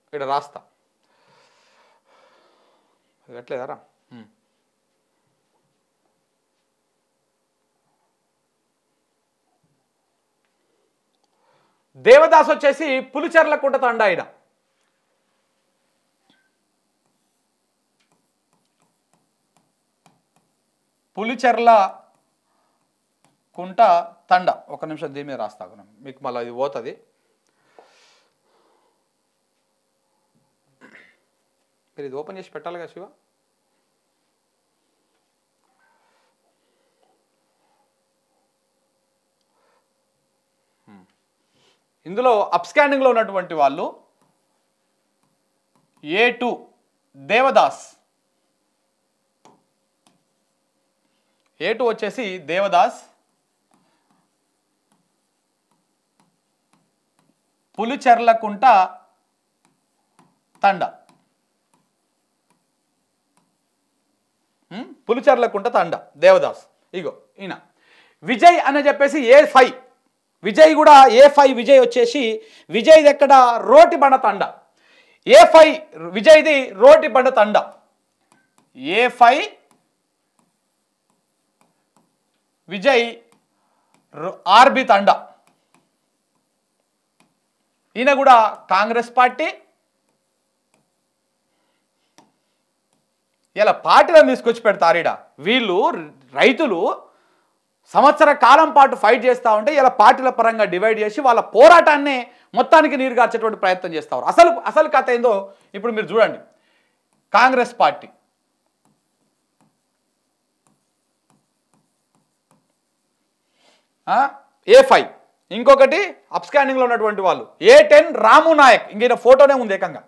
ఇక్కడ రాస్తా ఎట్లేదారా దేవదాస్ వచ్చేసి పులిచెర్లకుంట తండా ఆయన పులిచెర్ల కుంట తండ ఒక నిమిషం దీని మీద రాస్తా మీకు మళ్ళీ ఇది పోతుంది మీరు ఇది ఓపెన్ చేసి పెట్టాలి కదా శివ ఇందులో అప్స్కాండింగ్లో ఉన్నటువంటి వాళ్ళు A2 దేవదాస్ A2 వచ్చేసి దేవదాస్ పులిచెర్లకుంట తండ పులిచెర్లకుంట తండ దేవదాస్ ఇగో ఈయన విజయ్ అని చెప్పేసి A5 విజయ్ కూడా A5 విజయ్ వచ్చేసి విజయ్ది ఎక్కడ రోటిబండ తండ A5 విజయ్ది రోటిబండ తండ A5 విజయ్ ఆర్బి తండ ఈయన కూడా కాంగ్రెస్ పార్టీ ఇలా పార్టీలను తీసుకొచ్చి పెడతారు ఈడ వీళ్ళు రైతులు సంవత్సర కాలం పాటు ఫైట్ చేస్తూ ఉంటే ఇలా పార్టీల పరంగా డివైడ్ చేసి వాళ్ళ పోరాటాన్ని మొత్తానికి నీరుగార్చేటువంటి ప్రయత్నం చేస్తారు అసలు కథ ఏందో ఇప్పుడు మీరు చూడండి కాంగ్రెస్ పార్టీ A5 ఇంకొకటి అప్స్కాండింగ్లో ఉన్నటువంటి వాళ్ళు A10 రాము నాయక్ ఇంక ఫోటోనే ఉంది ఏకంగా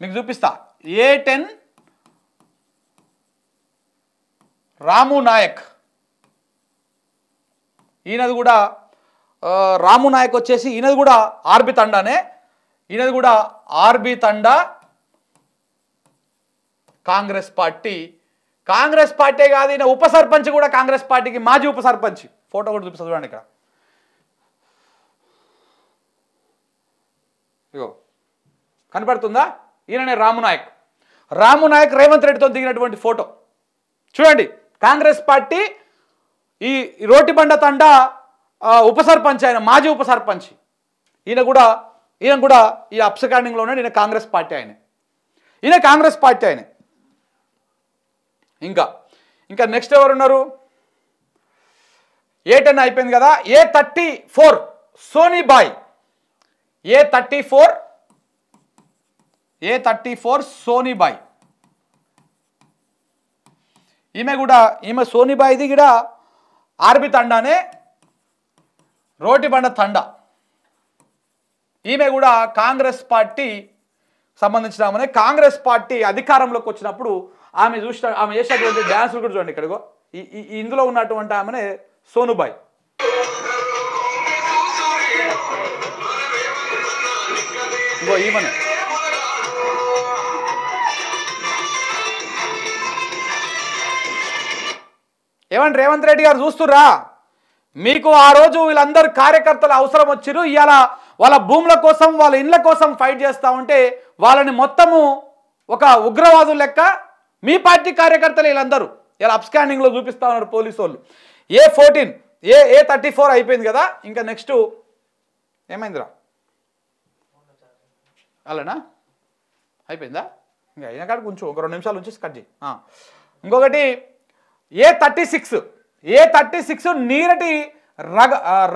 మీకు చూపిస్తా A10 రాము నాయక్ ఈయనది కూడా రాము నాయక్ వచ్చేసి ఈయనది కూడా ఆర్బి తండానే ఈయనది కూడా ఆర్బి తండా కాంగ్రెస్ పార్టీ కాదు ఈయన ఉప సర్పంచ్ కూడా కాంగ్రెస్ పార్టీకి మాజీ ఉప సర్పంచ్ ఫోటో కూడా చూపిస్తా చూడండి ఇక్కడ ఇగో కనపడుతుందా ఈయననే రాము నాయక్ రేవంత్ రెడ్డితో దిగినటువంటి ఫోటో చూడండి కాంగ్రెస్ పార్టీ ఈ రోటిబండ తండ ఉప సర్పంచ్ ఆయన మాజీ ఉప సర్పంచ్ ఈయన కూడా ఈ అప్స్కాండింగ్లో ఉన్నాడు ఈయన కాంగ్రెస్ పార్టీ ఆయన ఇంకా నెక్స్ట్ ఎవరు ఉన్నారు A10 అయిపోయింది కదా A34 సోనీబాయ్ A34 సోనీబాయ్ ఈమె సోనీబాయిది కూడా ఆర్బి తండానే రోటిబండ తండ ఈమె కూడా కాంగ్రెస్ పార్టీ సంబంధించిన ఆమెనే కాంగ్రెస్ పార్టీ అధికారంలోకి వచ్చినప్పుడు ఆమె చేసినటువంటి డ్యాన్సులు కూడా చూడండి ఇక్కడిగో ఇందులో ఉన్నటువంటి ఆమెనే సోనుబాయ్ ఇంకో ఈమెనే ఏమంటే రేవంత్ రెడ్డి గారు చూస్తుర్రా మీకు ఆ రోజు వీళ్ళందరూ కార్యకర్తలు అవసరం వచ్చిరు ఇవాళ వాళ్ళ భూముల కోసం వాళ్ళ ఇండ్ల కోసం ఫైట్ చేస్తూ ఉంటే వాళ్ళని మొత్తము ఒక ఉగ్రవాదుల లెక్క మీ పార్టీ కార్యకర్తలు వీళ్ళందరూ ఇలా అప్స్కాండింగ్లో చూపిస్తూ ఉన్నారు పోలీసు వాళ్ళు A14 A34 అయిపోయింది కదా ఇంకా నెక్స్ట్ ఏమైందిరా అలానా అయిపోయిందా ఇంకా అయినా కాడ కొంచెం ఒక 2 నిమిషాలు ఉంచేసి కట్ చేయి ఇంకొకటి A36 నీరటి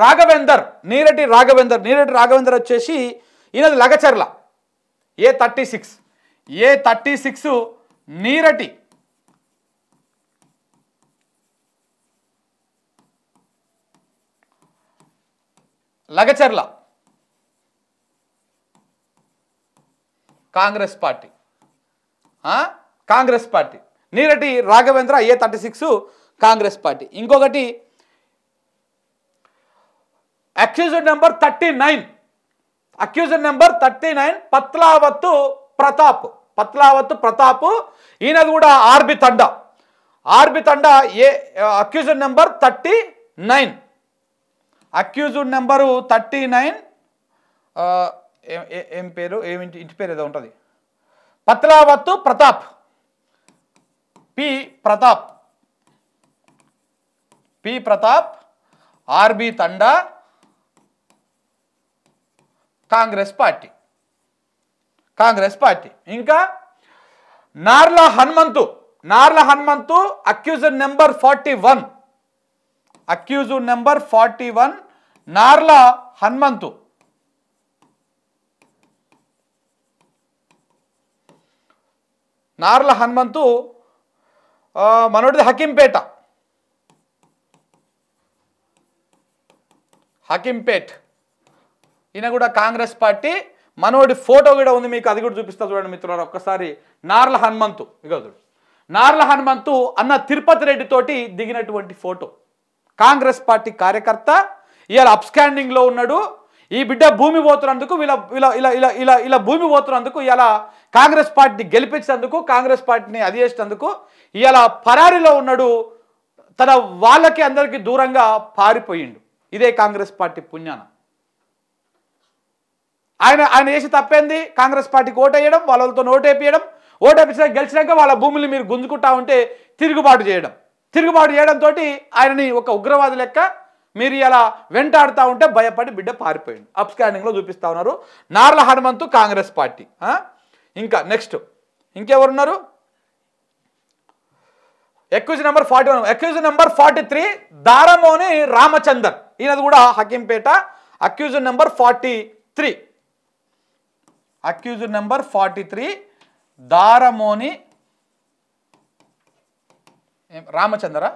రాఘవేందర్ వచ్చేసి ఈయనది Lagacharla A36 Neerati Lagacharla Congress party Neerati Raghavendra A36 Congress party ఇంకొకటి అక్యూజ్డ్ నెంబర్ 39 పత్లావత్తు ప్రతాప్ ఈయనది కూడా RB Thanda accused number 39 accused number 39 ఏం పేరు, ఇంటి పేరు ఏదో ఉంటుంది, Patlavath Pratap, Pratap, Pratap, RB Thanda, Congress party. ఇంకా నార్ల హనుమంతు, అక్యూజ్డ్ నెంబర్ 41, నార్ల హనుమంతు. మనోడిది హకీంపేట, ఈయన కూడా కాంగ్రెస్ పార్టీ. మనోడి ఫోటో కూడా ఉంది మీకు, అది కూడా చూపిస్తా చూడండి మిత్రులారా ఒక్కసారి. నార్ల హనుమంతు, నార్ల హనుమంతు అన్న తిరుపతి రెడ్డి తోటి దిగినటువంటి ఫోటో. కాంగ్రెస్ పార్టీ కార్యకర్త, ఇవాళ అప్స్కాండింగ్లో ఉన్నాడు. ఈ బిడ్డ భూమి పోతున్నందుకు, ఇలా భూమి పోతున్నందుకు, ఇలా కాంగ్రెస్ పార్టీ గెలిపించినందుకు, కాంగ్రెస్ పార్టీని అది చేసినందుకు ఇలా పరారీలో ఉన్నాడు. తన వాళ్ళకి అందరికీ దూరంగా పారిపోయిండు. ఇదే కాంగ్రెస్ పార్టీ పుణ్యాన. ఆయన చేసి తప్పేంది? కాంగ్రెస్ పార్టీకి ఓటేయడం, వాళ్ళతో ఓటేపియడం, ఓటేపించడానికి గెలిచినాక వాళ్ళ భూములు మీరు గుంజుకుంటా ఉంటే తిరుగుబాటు చేయడంతో ఆయనని ఒక ఉగ్రవాది లెక్క మీరు ఇలా వెంటాడుతూ ఉంటే భయపడి బిడ్డ పారిపోయింది. అప్ స్కానింగ్లో చూపిస్తా ఉన్నారు. Narla Hanumanthu Congress party. ఇంకా నెక్స్ట్ ఇంకెవరున్నారు? Accused number 41, accused number 43 Daramoni Ramachander, ఈయనది కూడా హకీంపేట. అక్యూజ్ నెంబర్ 43, దారమోని రామచందర్,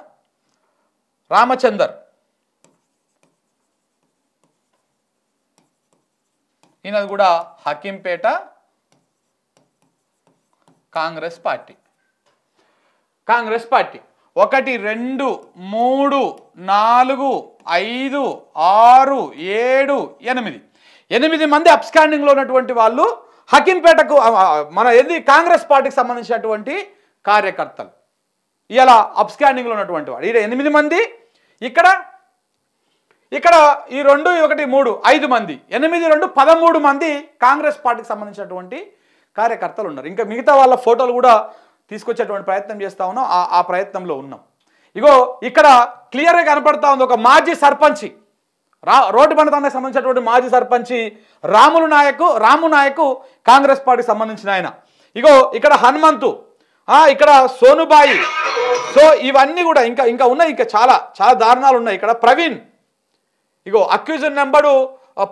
ఈయనది కూడా హకీంపేట, కాంగ్రెస్ పార్టీ. 1 2 3 4 5 6 7 8 మంది అప్స్కాండింగ్లో ఉన్నటువంటి వాళ్ళు హకీంపేటకు మన ఏది కాంగ్రెస్ పార్టీకి సంబంధించినటువంటి కార్యకర్తలు. ఇలా అప్స్కాండింగ్లో ఉన్నటువంటి వాడు 8 మంది. ఇక్కడ ఈ 2 1 3 5 మంది, 8 2 13 మంది కాంగ్రెస్ పార్టీకి సంబంధించినటువంటి కార్యకర్తలు ఉన్నారు. ఇంకా మిగతా వాళ్ళ ఫోటోలు కూడా తీసుకొచ్చేటువంటి ప్రయత్నం చేస్తా ఉన్నాం. ఆ ప్రయత్నంలో ఉన్నాం. ఇక్కడ క్లియర్గా కనపడతా ఉంది ఒక మాజీ సర్పంచి, రోడ్డు బండతానికి సంబంధించినటువంటి మాజీ సర్పంచి రాము నాయకు కాంగ్రెస్ పార్టీకి సంబంధించిన ఆయన. ఇక్కడ హనుమంతు, ఇక్కడ సోనుబాయి. సో ఇవన్నీ కూడా ఇంకా ఉన్నాయి, ఇంకా చాలా దారుణాలు ఉన్నాయి. ఇక్కడ ప్రవీణ్, అక్యూజన్ నెంబరు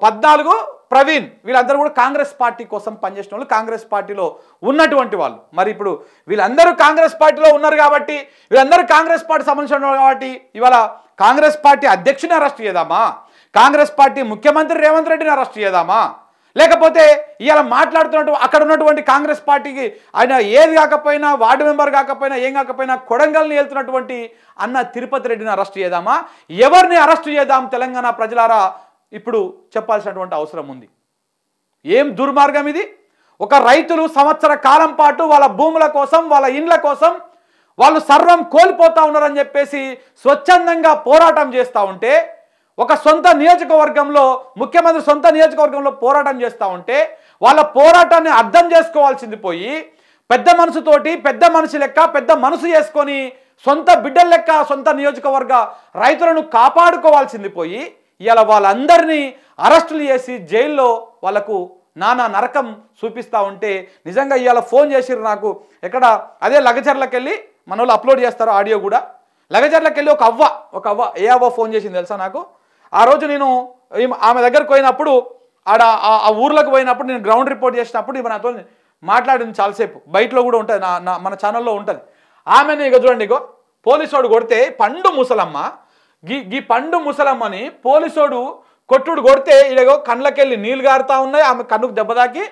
14 ప్రవీణ్. వీళ్ళందరూ కూడా కాంగ్రెస్ పార్టీ కోసం పనిచేసిన వాళ్ళు, కాంగ్రెస్ పార్టీలో ఉన్నటువంటి వాళ్ళు. మరి ఇప్పుడు వీళ్ళందరూ కాంగ్రెస్ పార్టీలో ఉన్నారు కాబట్టి, వీళ్ళందరూ కాంగ్రెస్ పార్టీ సంబంధించిన వాళ్ళు కాబట్టి ఇవాళ కాంగ్రెస్ పార్టీ అధ్యక్షుని అరెస్ట్ చేద్దామా? కాంగ్రెస్ పార్టీ ముఖ్యమంత్రి రేవంత్ రెడ్డిని అరెస్ట్ చేద్దామా? లేకపోతే ఇవాళ మాట్లాడుతున్నట్టు అక్కడ ఉన్నటువంటి కాంగ్రెస్ పార్టీకి ఆయన ఏది కాకపోయినా, వార్డు మెంబర్ కాకపోయినా, ఏం కాకపోయినా కొడంగల్ని వెళ్తున్నటువంటి అన్న తిరుపతి రెడ్డిని అరెస్ట్ చేద్దామా? ఎవరిని అరెస్ట్ చేద్దాం? తెలంగాణ ప్రజలారా ఇప్పుడు చెప్పాల్సినటువంటి అవసరం ఉంది. ఏం దుర్మార్గం ఇది! ఒక రైతులు సంవత్సర కాలం పాటు వాళ్ళ భూముల కోసం, వాళ్ళ ఇండ్ల కోసం వాళ్ళు సర్వం కోల్పోతా ఉన్నారని చెప్పేసి స్వచ్ఛందంగా పోరాటం చేస్తూ ఉంటే, ఒక సొంత నియోజకవర్గంలో ముఖ్యమంత్రి సొంత నియోజకవర్గంలో పోరాటం చేస్తూ ఉంటే వాళ్ళ పోరాటాన్ని అర్థం చేసుకోవాల్సింది పోయి, పెద్ద మనసుతోటి పెద్ద మనిషి లెక్క పెద్ద మనసు చేసుకొని సొంత బిడ్డల లెక్క సొంత నియోజకవర్గ రైతులను కాపాడుకోవాల్సింది పోయి ఇలా వాళ్ళందరినీ అరెస్టులు చేసి జైల్లో వాళ్ళకు నానా నరకం చూపిస్తూ ఉంటే నిజంగా ఇవాళ ఫోన్ చేసిర్రు నాకు. ఎక్కడ అదే లగచర్లకు వెళ్ళి మన వాళ్ళు అప్లోడ్ చేస్తారు ఆడియో కూడా. లగచర్లకు వెళ్ళి ఒక అవ్వ ఏ అవ్వ ఫోన్ చేసింది తెలుసా నాకు? ఆ రోజు నేను ఆమె దగ్గరకు పోయినప్పుడు, ఆ ఊర్లకు పోయినప్పుడు నేను గ్రౌండ్ రిపోర్ట్ చేసినప్పుడు ఇవి నాతో మాట్లాడింది చాలాసేపు. బయటలో కూడా ఉంటుంది, మన ఛానల్లో ఉంటుంది. ఆమెను చూడండి, పోలీసోడు కొడితే పండు ముసలమ్మ, గీ పండు ముసలమ్మని పోలీసోడు కొట్టుడు కొడితే ఇడగో కళ్ళకెళ్ళి నీళ్ళు గారుతా ఉన్నాయి, ఆమె కన్నుకు దెబ్బ తాకి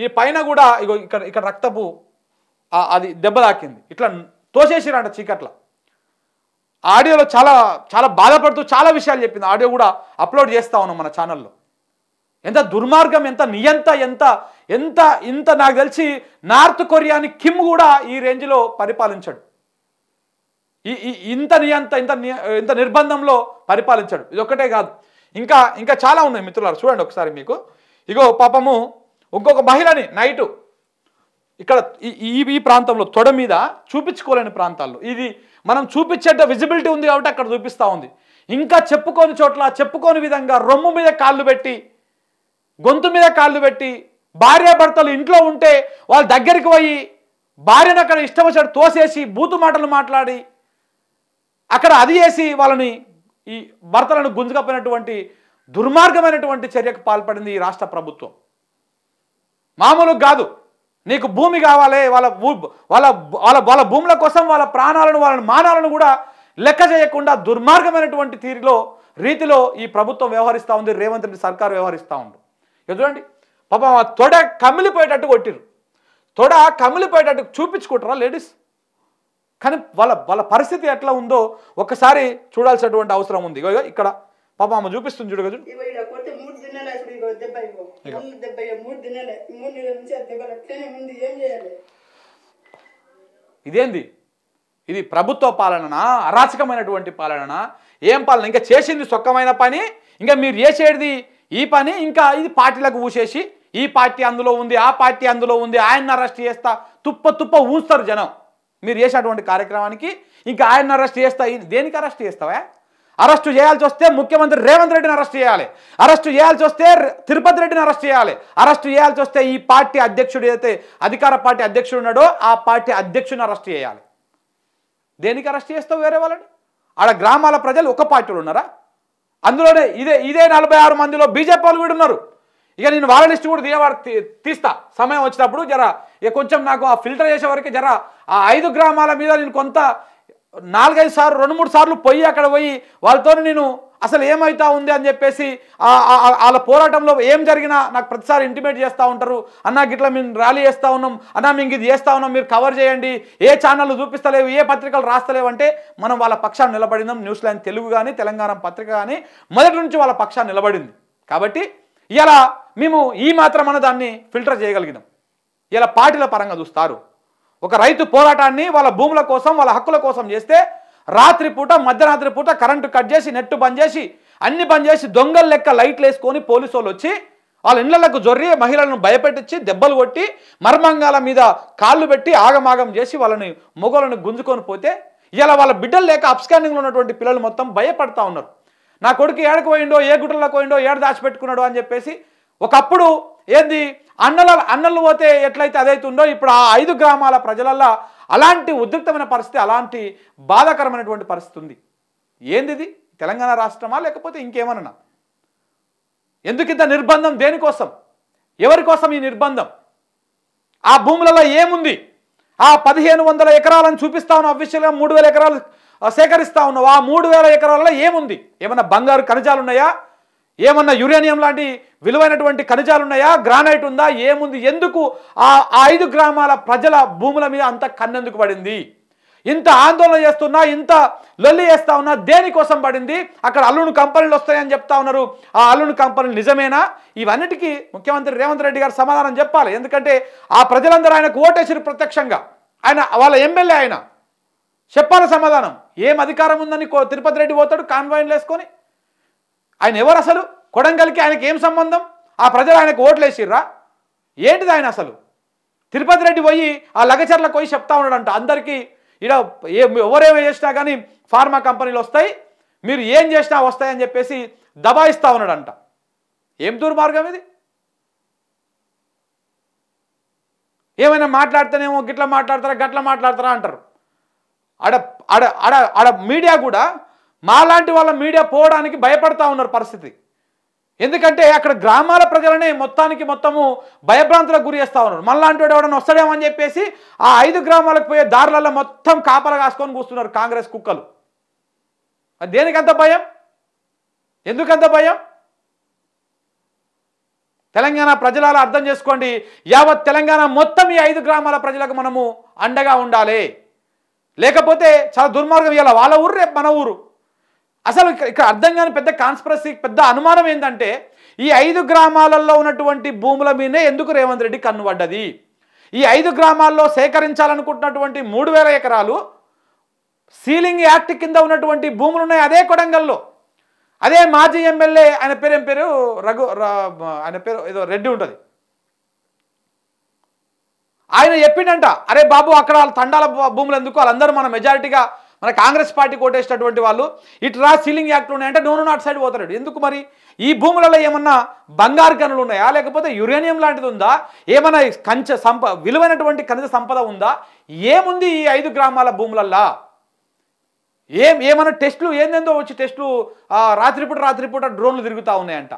ఈ పైన కూడా ఇక్కడ రక్తపు అది దెబ్బ తాకింది. ఇట్లా తోసేసిరంట చీకట్ల. ఆడియోలో చాలా బాధపడుతూ చాలా విషయాలు చెప్పింది. ఆడియో కూడా అప్లోడ్ చేస్తా ఉన్నాం మన ఛానల్లో. ఎంత దుర్మార్గం, ఎంత నియంత, ఎంత నాకు తెలిసి నార్త్ కొరియాని కిమ్ కూడా ఈ రేంజ్లో పరిపాలించాడు. ఇంత నియంత, ఇంత నిర్బంధంలో పరిపాలించాడు. ఇది ఒక్కటే కాదు, ఇంకా చాలా ఉన్నాయి మిత్రులారా. చూడండి ఒకసారి మీకు ఇగో పాపము ఇంకొక మహిళని నైటు ఇక్కడ ఈ ప్రాంతంలో తొడ మీద చూపించుకోలేని ప్రాంతాల్లో ఇది మనం చూపించేట విజిబిలిటీ ఉంది కాబట్టి అక్కడ చూపిస్తూ ఉంది. ఇంకా చెప్పుకోని చోట్ల చెప్పుకోని విధంగా రొమ్ము మీద కాళ్ళు పెట్టి గొంతు మీద కాళ్ళు పెట్టి భార్యాభర్తలు ఇంట్లో ఉంటే వాళ్ళ దగ్గరికి పోయి భార్యను అక్కడ ఇష్టం వచ్చినట్టు తోసేసి బూతు మాటలు మాట్లాడి అక్కడ అది చేసి వాళ్ళని ఈ భర్తలను గుంజుకపోయినటువంటి దుర్మార్గమైనటువంటి చర్యకు పాల్పడింది ఈ రాష్ట్ర ప్రభుత్వం. మామూలుగా కాదు, నీకు భూమి కావాలి, వాళ్ళ వాళ్ళ వాళ్ళ వాళ్ళ భూముల కోసం వాళ్ళ ప్రాణాలను వాళ్ళ మానాలను కూడా లెక్క చేయకుండా దుర్మార్గమైనటువంటి రీతిలో ఈ ప్రభుత్వం వ్యవహరిస్తూ ఉంది, రేవంత్ రెడ్డి సర్కారు వ్యవహరిస్తూ ఉంది. చూడండి పాపం తొడ కమిలిపోయేటట్టు కొట్టిరు, తొడ కమిలిపోయేటట్టు చూపించుకుంటారా లేడీస్? కానీ వాళ్ళ పరిస్థితి ఎట్లా ఉందో ఒక్కసారి చూడాల్సినటువంటి అవసరం ఉంది. ఇక్కడ పాపం ఆమె చూపిస్తుంది చూడు కదా. ఇదేంది? ఇది ప్రభుత్వ పాలననా, అరాచకమైనటువంటి పాలననా, ఏం పాలన? ఇంకా చేసింది సొక్కమైన పని, ఇంకా మీరు చేసేది ఈ పని, ఇంకా ఇది పార్టీలకు ఊసేసి ఈ పార్టీ అందులో ఉంది, ఆ పార్టీ అందులో ఉంది, ఆయన్ని అరెస్ట్ చేస్తా తుప్ప ఊస్తారు జనం మీరు చేసేటువంటి కార్యక్రమానికి. ఇంకా ఆయన్ని అరెస్ట్ చేస్తా, దేనికి అరెస్ట్ చేస్తావా? అరెస్టు చేయాల్సి వస్తే ముఖ్యమంత్రి రేవంత్ రెడ్డిని అరెస్ట్ చేయాలి, అరెస్టు చేయాల్సి వస్తే తిరుపతి రెడ్డిని అరెస్ట్ చేయాలి, అరెస్టు చేయాల్సి వస్తే ఈ పార్టీ అధ్యక్షుడు అయితే అధికార పార్టీ అధ్యక్షుడు ఉన్నాడో ఆ పార్టీ అధ్యక్షుడిని అరెస్ట్ చేయాలి. దేనికి అరెస్ట్ చేస్తావు వేరే వాళ్ళని? ఆడ గ్రామాల ప్రజలు ఒక పార్టీలో ఉన్నారా? అందులోనే ఇదే 46 మందిలో బీజేపీ వాళ్ళు కూడా ఉన్నారు. ఇక నేను వాళ్ళ లిస్టు కూడా తీస్తా సమయం వచ్చినప్పుడు. ఇక కొంచెం నాకు ఆ ఫిల్టర్ చేసే వరకు ఆ 5 గ్రామాల మీద నేను కొంత 4-5 సార్లు 2-3 సార్లు అక్కడ పోయి వాళ్ళతో నేను అసలు ఏమైతా ఉంది అని చెప్పేసి వాళ్ళ పోరాటంలో ఏం జరిగినా నాకు ప్రతిసారి ఇంటిమేట్ చేస్తూ ఉంటారు. అన్నా గిట్లా మేము ర్యాలీ చేస్తూ ఉన్నాం, అన్నా మేము ఇది చేస్తూ ఉన్నాం, మీరు కవర్ చేయండి, ఏ ఛానళ్ళు చూపిస్తలేవు, ఏ పత్రికలు రాస్తలేవు అంటే మనం వాళ్ళ పక్షాన్ని నిలబడినాం. న్యూస్ లైన్ తెలుగు కానీ తెలంగాణ పత్రిక కానీ మొదటి నుంచి వాళ్ళ పక్షాన్ని నిలబడింది. కాబట్టి ఇలా మేము ఈ మాత్రం అన్న దాన్ని ఫిల్టర్ చేయగలిగినాం. ఇలా పార్టీల పరంగా చూస్తారు. ఒక రైతు పోరాటాన్ని వాళ్ళ భూముల కోసం వాళ్ళ హక్కుల కోసం చేస్తే రాత్రి పూట మధ్యరాత్రి పూట కరెంటు కట్ చేసి నెట్టు బంద్ చేసి అన్ని బంద్ చేసి దొంగల లెక్క లైట్లు వేసుకొని పోలీసు వాళ్ళు వచ్చి వాళ్ళ ఇళ్లకు జొర్రి మహిళలను భయపెట్టించి దెబ్బలు కొట్టి మర్మంగాల మీద కాళ్ళు పెట్టి ఆగమాగం చేసి వాళ్ళని మొగలను గుంజుకొని పోతే ఇలా వాళ్ళ బిడ్డలు లేక అప్స్కాండింగ్లో ఉన్నటువంటి పిల్లలు మొత్తం భయపడతా ఉన్నారు. నా కొడుకు ఏడకు పోయిండో, ఏ గుట్టలకు పోయిండో, ఏడు దాచిపెట్టుకున్నాడో అని చెప్పేసి. ఒకప్పుడు ఏంది అన్నలు పోతే ఎట్లయితే అదైతుందో ఇప్పుడు ఆ 5 గ్రామాల ప్రజలల్లో అలాంటి ఉద్రిక్తమైన పరిస్థితి, అలాంటి బాధాకరమైనటువంటి పరిస్థితి ఉంది. ఏంది ఇది? తెలంగాణ రాష్ట్రమా లేకపోతే ఇంకేమన్నా? ఎందుకు ఇంత నిర్బంధం? దేనికోసం? ఎవరి కోసం ఈ నిర్బంధం? ఆ భూములలో ఏముంది? ఆ 1500 ఎకరాలను చూపిస్తా ఉన్నావు, అఫీషియల్గా 3000 ఎకరాలు సేకరిస్తా ఉన్నావు. ఆ 3000 ఎకరాలలో ఏముంది? ఏమన్నా బంగారు ఖనిజాలు ఉన్నాయా? ఏమన్నా యురేనియం లాంటి విలువైనటువంటి ఖనిజాలు ఉన్నాయా? గ్రానైట్ ఉందా? ఏముంది? ఎందుకు ఆ 5 గ్రామాల ప్రజల భూముల మీద అంత కన్నెందుకు పడింది? ఇంత ఆందోళన చేస్తున్నా, ఇంత లొల్లి చేస్తా ఉన్నా దేనికోసం పడింది? అక్కడ అల్లుని కంపెనీలు వస్తాయని చెప్తా ఉన్నారు. ఆ అల్లుని కంపెనీలు నిజమేనా? ఇవన్నిటికీ ముఖ్యమంత్రి రేవంత్ రెడ్డి గారు సమాధానం చెప్పాలి. ఎందుకంటే ఆ ప్రజలందరూ ఆయనకు ఓటేసారు ప్రత్యక్షంగా. వాళ్ళ ఎమ్మెల్యే ఆయన చెప్పాలి సమాధానం. ఏం అధికారం ఉందని తిరుపతి రెడ్డి పోతాడు కాన్వాయిన్లు వేసుకొని? ఆయన ఎవరు అసలు? కొడంగల్కి ఆయనకి ఏం సంబంధం? ఆ ప్రజలు ఆయనకు ఓట్లు వేసిర్రా? ఏంటిది ఆయన అసలు? తిరుపతి రెడ్డి పోయి ఆ లగచర్లకు పోయి చెప్తా ఉన్నాడంట అందరికీ, ఇలా ఎవరేమో చేసినా కానీ ఫార్మా కంపెనీలు వస్తాయి, మీరు ఏం చేసినా వస్తాయని చెప్పేసి దబాయిస్తూ ఉన్నాడంట. ఏం దుర్మార్గం ఇది? ఏమైనా మాట్లాడితేనేమో గిట్లా మాట్లాడతారా గట్లా మాట్లాడతారా అంటారు. ఆడ మీడియా కూడా మాలాంటి వాళ్ళ మీడియా పోవడానికి భయపడతా ఉన్నారు పరిస్థితి. ఎందుకంటే అక్కడ గ్రామాల ప్రజలనే మొత్తము భయభ్రాంతులకు గురి చేస్తూ ఉన్నారు. మళ్ళాంటి వాడు ఎవడన్నా వస్తాడేమో అని చెప్పేసి ఆ 5 గ్రామాలకు పోయే దారులలో మొత్తం కాపలా కాసుకొని కూస్తున్నారు కాంగ్రెస్ కుక్కలు. దేనికంత భయం? ఎందుకంత భయం? తెలంగాణ ప్రజల అర్థం చేసుకోండి. యావత్ తెలంగాణ మొత్తం ఈ 5 గ్రామాల ప్రజలకు మనము అండగా ఉండాలి. లేకపోతే చాలా దుర్మార్గం. ఇలా వాళ్ళ ఊరు రేపు మన ఊరు. అసలు ఇక్కడ అర్థం కాని పెద్ద కాన్స్పిరసీ, పెద్ద అనుమానం ఏంటంటే ఈ 5 గ్రామాలలో ఉన్నటువంటి భూముల మీదే ఎందుకు రేవంత్ రెడ్డి కన్ను పడ్డది? ఈ 5 గ్రామాల్లో సేకరించాలనుకుంటున్నటువంటి 3000 ఎకరాలు సీలింగ్ యాక్ట్ కింద ఉన్నటువంటి భూములు ఉన్నాయి అదే కొడంగల్లో. అదే మాజీ ఎమ్మెల్యే ఆయన పేరు ఏం పేరు ఆయన పేరు ఏదో రెడ్డి ఉంటుంది. ఆయన చెప్పిండంట, అరే బాబు అక్కడ వాళ్ళ తండాల భూములు ఎందుకు, వాళ్ళందరూ మన మెజారిటీగా మన కాంగ్రెస్ పార్టీ కోటేసినటువంటి వాళ్ళు, ఇట్లా సీలింగ్ యాక్ట్లు ఉన్నాయంటే నోను నాట్ సైడ్ పోతాడు. ఎందుకు మరి ఈ భూములలో ఏమన్నా బంగారు గనులు ఉన్నాయా, లేకపోతే యురేనియం లాంటిది ఉందా, ఏమన్నా విలువైనటువంటి ఖనిజ సంపద ఉందా, ఏముంది ఈ 5 గ్రామాల భూములల్లా? ఏమన్నా టెస్టులు ఏందేందో వచ్చి టెస్టులు రాత్రిపూట డ్రోన్లు తిరుగుతూ ఉన్నాయంట.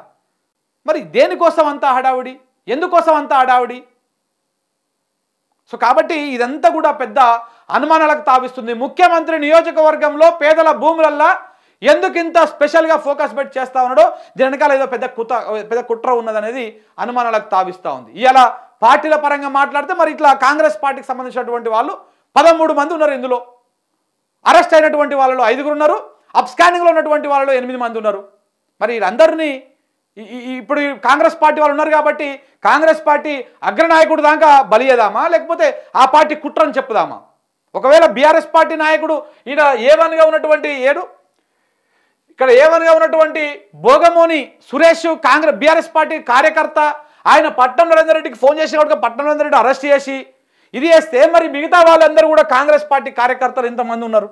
మరి దేనికోసం అంతా హడావుడి, ఎందుకోసం అంతా హడావుడి? సో కాబట్టి ఇదంతా కూడా పెద్ద అనుమానాలకు తావిస్తుంది. ముఖ్యమంత్రి నియోజకవర్గంలో పేదల భూములల్లా ఎందుకు ఇంత స్పెషల్గా ఫోకస్ పెట్టి చేస్తూ ఉన్నాడో దీని వెనకాల ఏదో పెద్ద కుట్ర ఉన్నదనేది అనుమానాలకు తావిస్తూ ఉంది. ఇలా పార్టీల పరంగా మాట్లాడితే మరి ఇట్లా కాంగ్రెస్ పార్టీకి సంబంధించినటువంటి వాళ్ళు 13 మంది ఉన్నారు. ఇందులో అరెస్ట్ అయినటువంటి వాళ్ళలో 5 ఉన్నారు, అబ్స్కాండింగ్లో ఉన్నటువంటి వాళ్ళలో 8 మంది ఉన్నారు. మరి వీళ్ళందరినీ ఇప్పుడు కాంగ్రెస్ పార్టీ వాళ్ళు ఉన్నారు కాబట్టి కాంగ్రెస్ పార్టీ అగ్రనాయకుడు దాకా బలియేదామా, లేకపోతే ఆ పార్టీ కుట్రని చెప్పుదామా? ఒకవేళ బీఆర్ఎస్ పార్టీ నాయకుడు ఈయన A1గా ఉన్నటువంటి ఇక్కడ A1గా ఉన్నటువంటి భోగమోని సురేష్ బీఆర్ఎస్ పార్టీ కార్యకర్త, ఆయన పట్నం నరేందర్ రెడ్డికి ఫోన్ చేసి కూడా పట్నం నరేందర్ రెడ్డి అరెస్ట్ చేసి ఇది చేస్తే మరి మిగతా వాళ్ళందరూ కూడా కాంగ్రెస్ పార్టీ కార్యకర్తలు ఇంతమంది ఉన్నారు.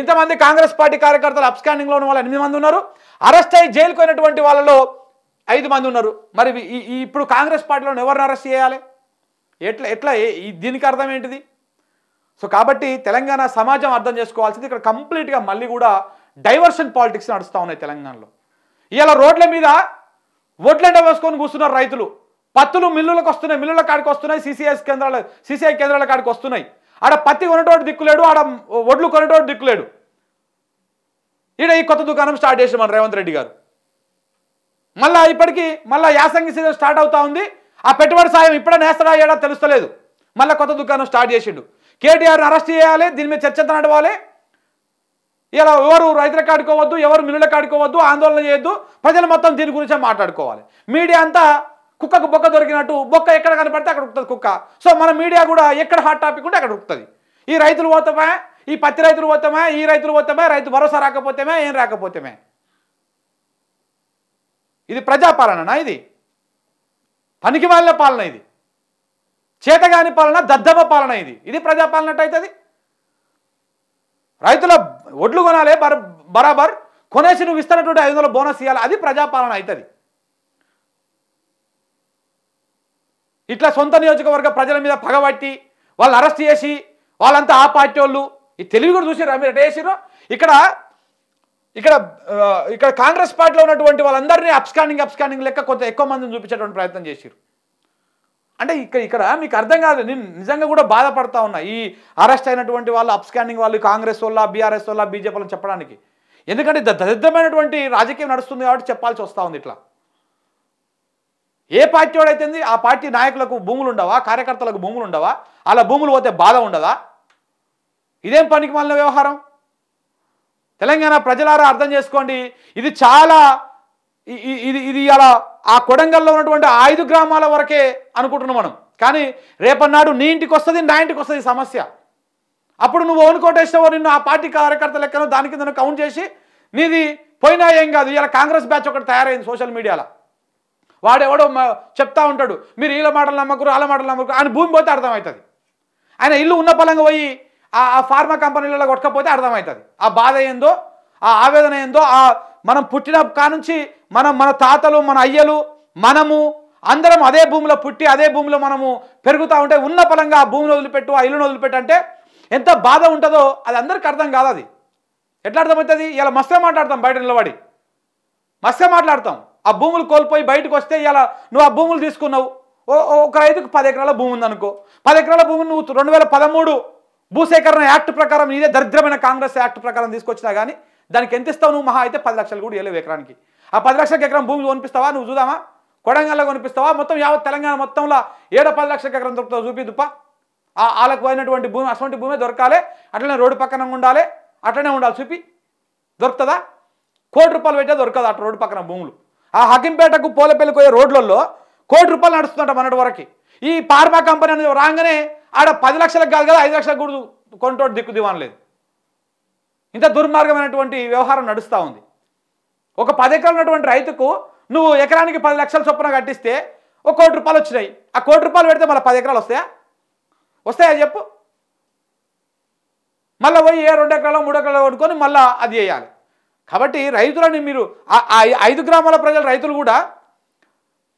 ఇంతమంది కాంగ్రెస్ పార్టీ కార్యకర్తలు అబ్స్కాండింగ్లో ఉన్న వాళ్ళు 8 మంది ఉన్నారు. అరెస్ట్ అయ్యి జైలుకు పోయినటువంటి వాళ్ళలో 5 మంది ఉన్నారు. మరి ఇప్పుడు కాంగ్రెస్ పార్టీలో ఎవరిని అరెస్ట్ చేయాలి? ఎట్లా దీనికి అర్థం ఏంటిది? సో కాబట్టి తెలంగాణ సమాజం అర్థం చేసుకోవాల్సింది ఇక్కడ కంప్లీట్గా మళ్ళీ కూడా డైవర్షన్ పాలిటిక్స్ నడుస్తూ ఉన్నాయి తెలంగాణలో. ఇవాళ రోడ్ల మీద ఓట్లెండ వేసుకొని కూర్చున్నారు రైతులు. పత్తులు మిల్లులకు వస్తున్నాయి, మిల్లుల కాడికి వస్తున్నాయి, సిసిఐ కేంద్రాల కాడికి వస్తున్నాయి. ఆడ పత్తి కొనేటోడు దిక్కులేడు, ఆడ ఒడ్లు కొనేటోడు దిక్కులేడు. ఈడ ఈ కొత్త దుకాణం స్టార్ట్ చేసిన మన రేవంత్ రెడ్డి గారు. ఇప్పటికీ యాసంగి సీజన్ స్టార్ట్ అవుతా ఉంది. ఆ పెట్టుబడి సాయం ఇప్పుడే నేస్తాడా ఏడా తెలుస్తలేదు. కొత్త దుకాణం స్టార్ట్ చేసిండు. కేటీఆర్ని అరెస్ట్ చేయాలి, దీని మీద చర్చ నడవాలి. ఇలా ఎవరు రైతుల కాడుకోవద్దు, ఎవరు మిల్లుల కాడుకోవద్దు, ఆందోళన చేయొద్దు, ప్రజలు మొత్తం దీని గురించే మాట్లాడుకోవాలి. మీడియా అంతా కుక్కకు బొక్క దొరికినట్టు, బొక్క ఎక్కడ కనపడితే అక్కడ ఉక్కుతుంది కుక్క. సో మన మీడియా కూడా ఎక్కడ హాట్ టాపిక్ ఉంటే అక్కడ ఉక్కుతుంది. ఈ రైతులు పోతామే, ఈ పత్తి రైతులు పోతామే, ఈ రైతులు పోతామే, రైతు భరోసా రాకపోతేమే, ఏం రాకపోతేమే. ఇది ప్రజాపాలననా? ఇది పనికి వాళ్ళ పాలన, ఇది చేతగాని పాలన, దద్దమ్మ పాలన. ఇది ప్రజాపాలన అవుతుంది. రైతుల ఒడ్లు కొనాలి బరాబర్, కొనేసి నువ్వు ఇస్తున్నటువంటి 500 బోనస్ ఇవ్వాలి, అది ప్రజాపాలన అవుతుంది. ఇట్లా సొంత నియోజకవర్గ ప్రజల మీద పగబట్టి వాళ్ళని అరెస్ట్ చేసి వాళ్ళంతా ఆ పార్టీ వాళ్ళు, ఈ తెలివి కూడా చూసారు మీరు ఎట్లా చేసారు. ఇక్కడ కాంగ్రెస్ పార్టీలో ఉన్నటువంటి వాళ్ళందరినీ అబ్స్కాండింగ్ లెక్క కొంత ఎక్కువ మందిని చూపించేటువంటి ప్రయత్నం చేశారు. అంటే ఇక్కడ మీకు అర్థం కాదు. నేను నిజంగా కూడా బాధపడతా ఉన్నా ఈ అరెస్ట్ అయినటువంటి వాళ్ళు, అబ్స్కాండింగ్ వాళ్ళు, కాంగ్రెస్ వాళ్ళ, బీఆర్ఎస్ వాళ్ళ, బీజేపీ వాళ్ళని చెప్పడానికి. ఎందుకంటే దరిద్రమైనటువంటి రాజకీయం నడుస్తుంది కాబట్టి చెప్పాల్సి వస్తూ ఉంది. ఇట్లా ఏ పార్టీ వాడైతుంది ఆ పార్టీ నాయకులకు భూములు ఉండవా, కార్యకర్తలకు భూములు ఉండవా, అలా భూములు పోతే బాధ ఉండదా? ఇదేం పనికి మాలిన వ్యవహారం? తెలంగాణ ప్రజలారా అర్థం చేసుకోండి. ఇది చాలా ఇది అలా ఆ కొడంగల్లో ఉన్నటువంటి 5 గ్రామాల వరకే అనుకుంటున్నాం మనం. కానీ రేపన్నాడు నీ ఇంటికి వస్తుంది, నా ఇంటికి వస్తుంది సమస్య. అప్పుడు నువ్వు ఓనుకోటేస్తావో నిన్ను ఆ పార్టీ కార్యకర్త లెక్కనో దాని కింద కౌంట్ చేసి నీది పోయినా ఏం కాదు. ఇలా కాంగ్రెస్ బ్యాచ్ ఒకటి తయారైంది సోషల్ మీడియాలో. వాడెవడో చెప్తా ఉంటాడు, మీరు వీళ్ళ మాటలు నమ్మకరు, వాళ్ళ మాటలు నమ్మకరు. ఆయన భూమి పోతే అర్థమవుతుంది. ఆయన ఇల్లు ఉన్న పలంగా పోయి ఆ ఫార్మా కంపెనీలలో కొట్టకపోతే అర్థమవుతుంది ఆ బాధ ఏందో, ఆ ఆవేదన ఏందో. మనం పుట్టిన కానుంచి మన తాతలు, మన అయ్యలు, మనము అందరం అదే భూమిలో పుట్టి అదే భూమిలో మనము పెరుగుతూ ఉంటే ఉన్న పలంగా ఆ భూమిని వదిలిపెట్టు, ఆ ఇల్లును వదిలిపెట్టు అంటే ఎంత బాధ ఉంటుందో అది అందరికీ అర్థం కాదు. అది ఎట్లా అర్థమవుతుంది? ఇలా మస్తుగా మాట్లాడతాం, బయట నిలబడి మస్తుగా మాట్లాడతాం. ఆ భూములు కోల్పోయి బయటకు వస్తే ఇలా నువ్వు ఆ భూములు తీసుకున్నావు. ఒక రైతుకు 10 ఎకరాల భూమి ఉందనుకో, 10 ఎకరాల భూమిని నువ్వు 2013 భూసేకరణ యాక్ట్ ప్రకారం, ఇదే దరిద్రమైన కాంగ్రెస్ యాక్ట్ ప్రకారం తీసుకొచ్చినా కానీ దానికి ఎంత ఇస్తావు నువ్వు? మహా అయితే 10 లక్షలు కూడా ఇవ్వలేవు ఎకరానికి. ఆ 10 లక్షలకు ఎకరం భూమి కొనిపిస్తావా? నువ్వు చూద్దామా? కొడంగల్లో కొనిపిస్తావా? మొత్తం యావత్ తెలంగాణ మొత్తంలో 10 లక్షలకు ఎకరం దొరుకుతావు చూపిద్దుపా. వాళ్ళకు పోయినటువంటి భూమి అటువంటి భూమి దొరకాలి, అట్లనే రోడ్డు పక్కన ఉండాలి, అట్లనే ఉండాలి. చూపి దొరుకుతుందా? ₹1,00,00,000 పెట్టే దొరకదు అటు రోడ్డు పక్కన భూములు. ఆ హకింపేటకు పోలేపల్లికి పోయే రోడ్లలో ₹1,00,00,000 నడుస్తుందంట మొన్నటి వరకు. ఈ ఫార్మా కంపెనీ అనేది రాగానే ఆడ 10 లక్షలకు కాదు కదా 5 లక్షలకు కూడా కొంటోడు దిక్కు దివాన్ లేదు. ఇంత దుర్మార్గమైనటువంటి వ్యవహారం నడుస్తూ ఉంది. ఒక 10 ఎకరాలు ఉన్నటువంటి రైతుకు నువ్వు ఎకరానికి 10 లక్షల చొప్పున కట్టిస్తే ఒక ₹1 కోటి వచ్చినాయి. ఆ ₹1 కోటి పెడితే మళ్ళీ 10 ఎకరాలు వస్తాయా చెప్పు? మళ్ళీ పోయి 2 ఎకరాలు 3 ఎకరాలు కొనుక్కొని మళ్ళీ అది చేయాలి. కాబట్టి రైతులని మీరు 5 గ్రామాల ప్రజల రైతులు కూడా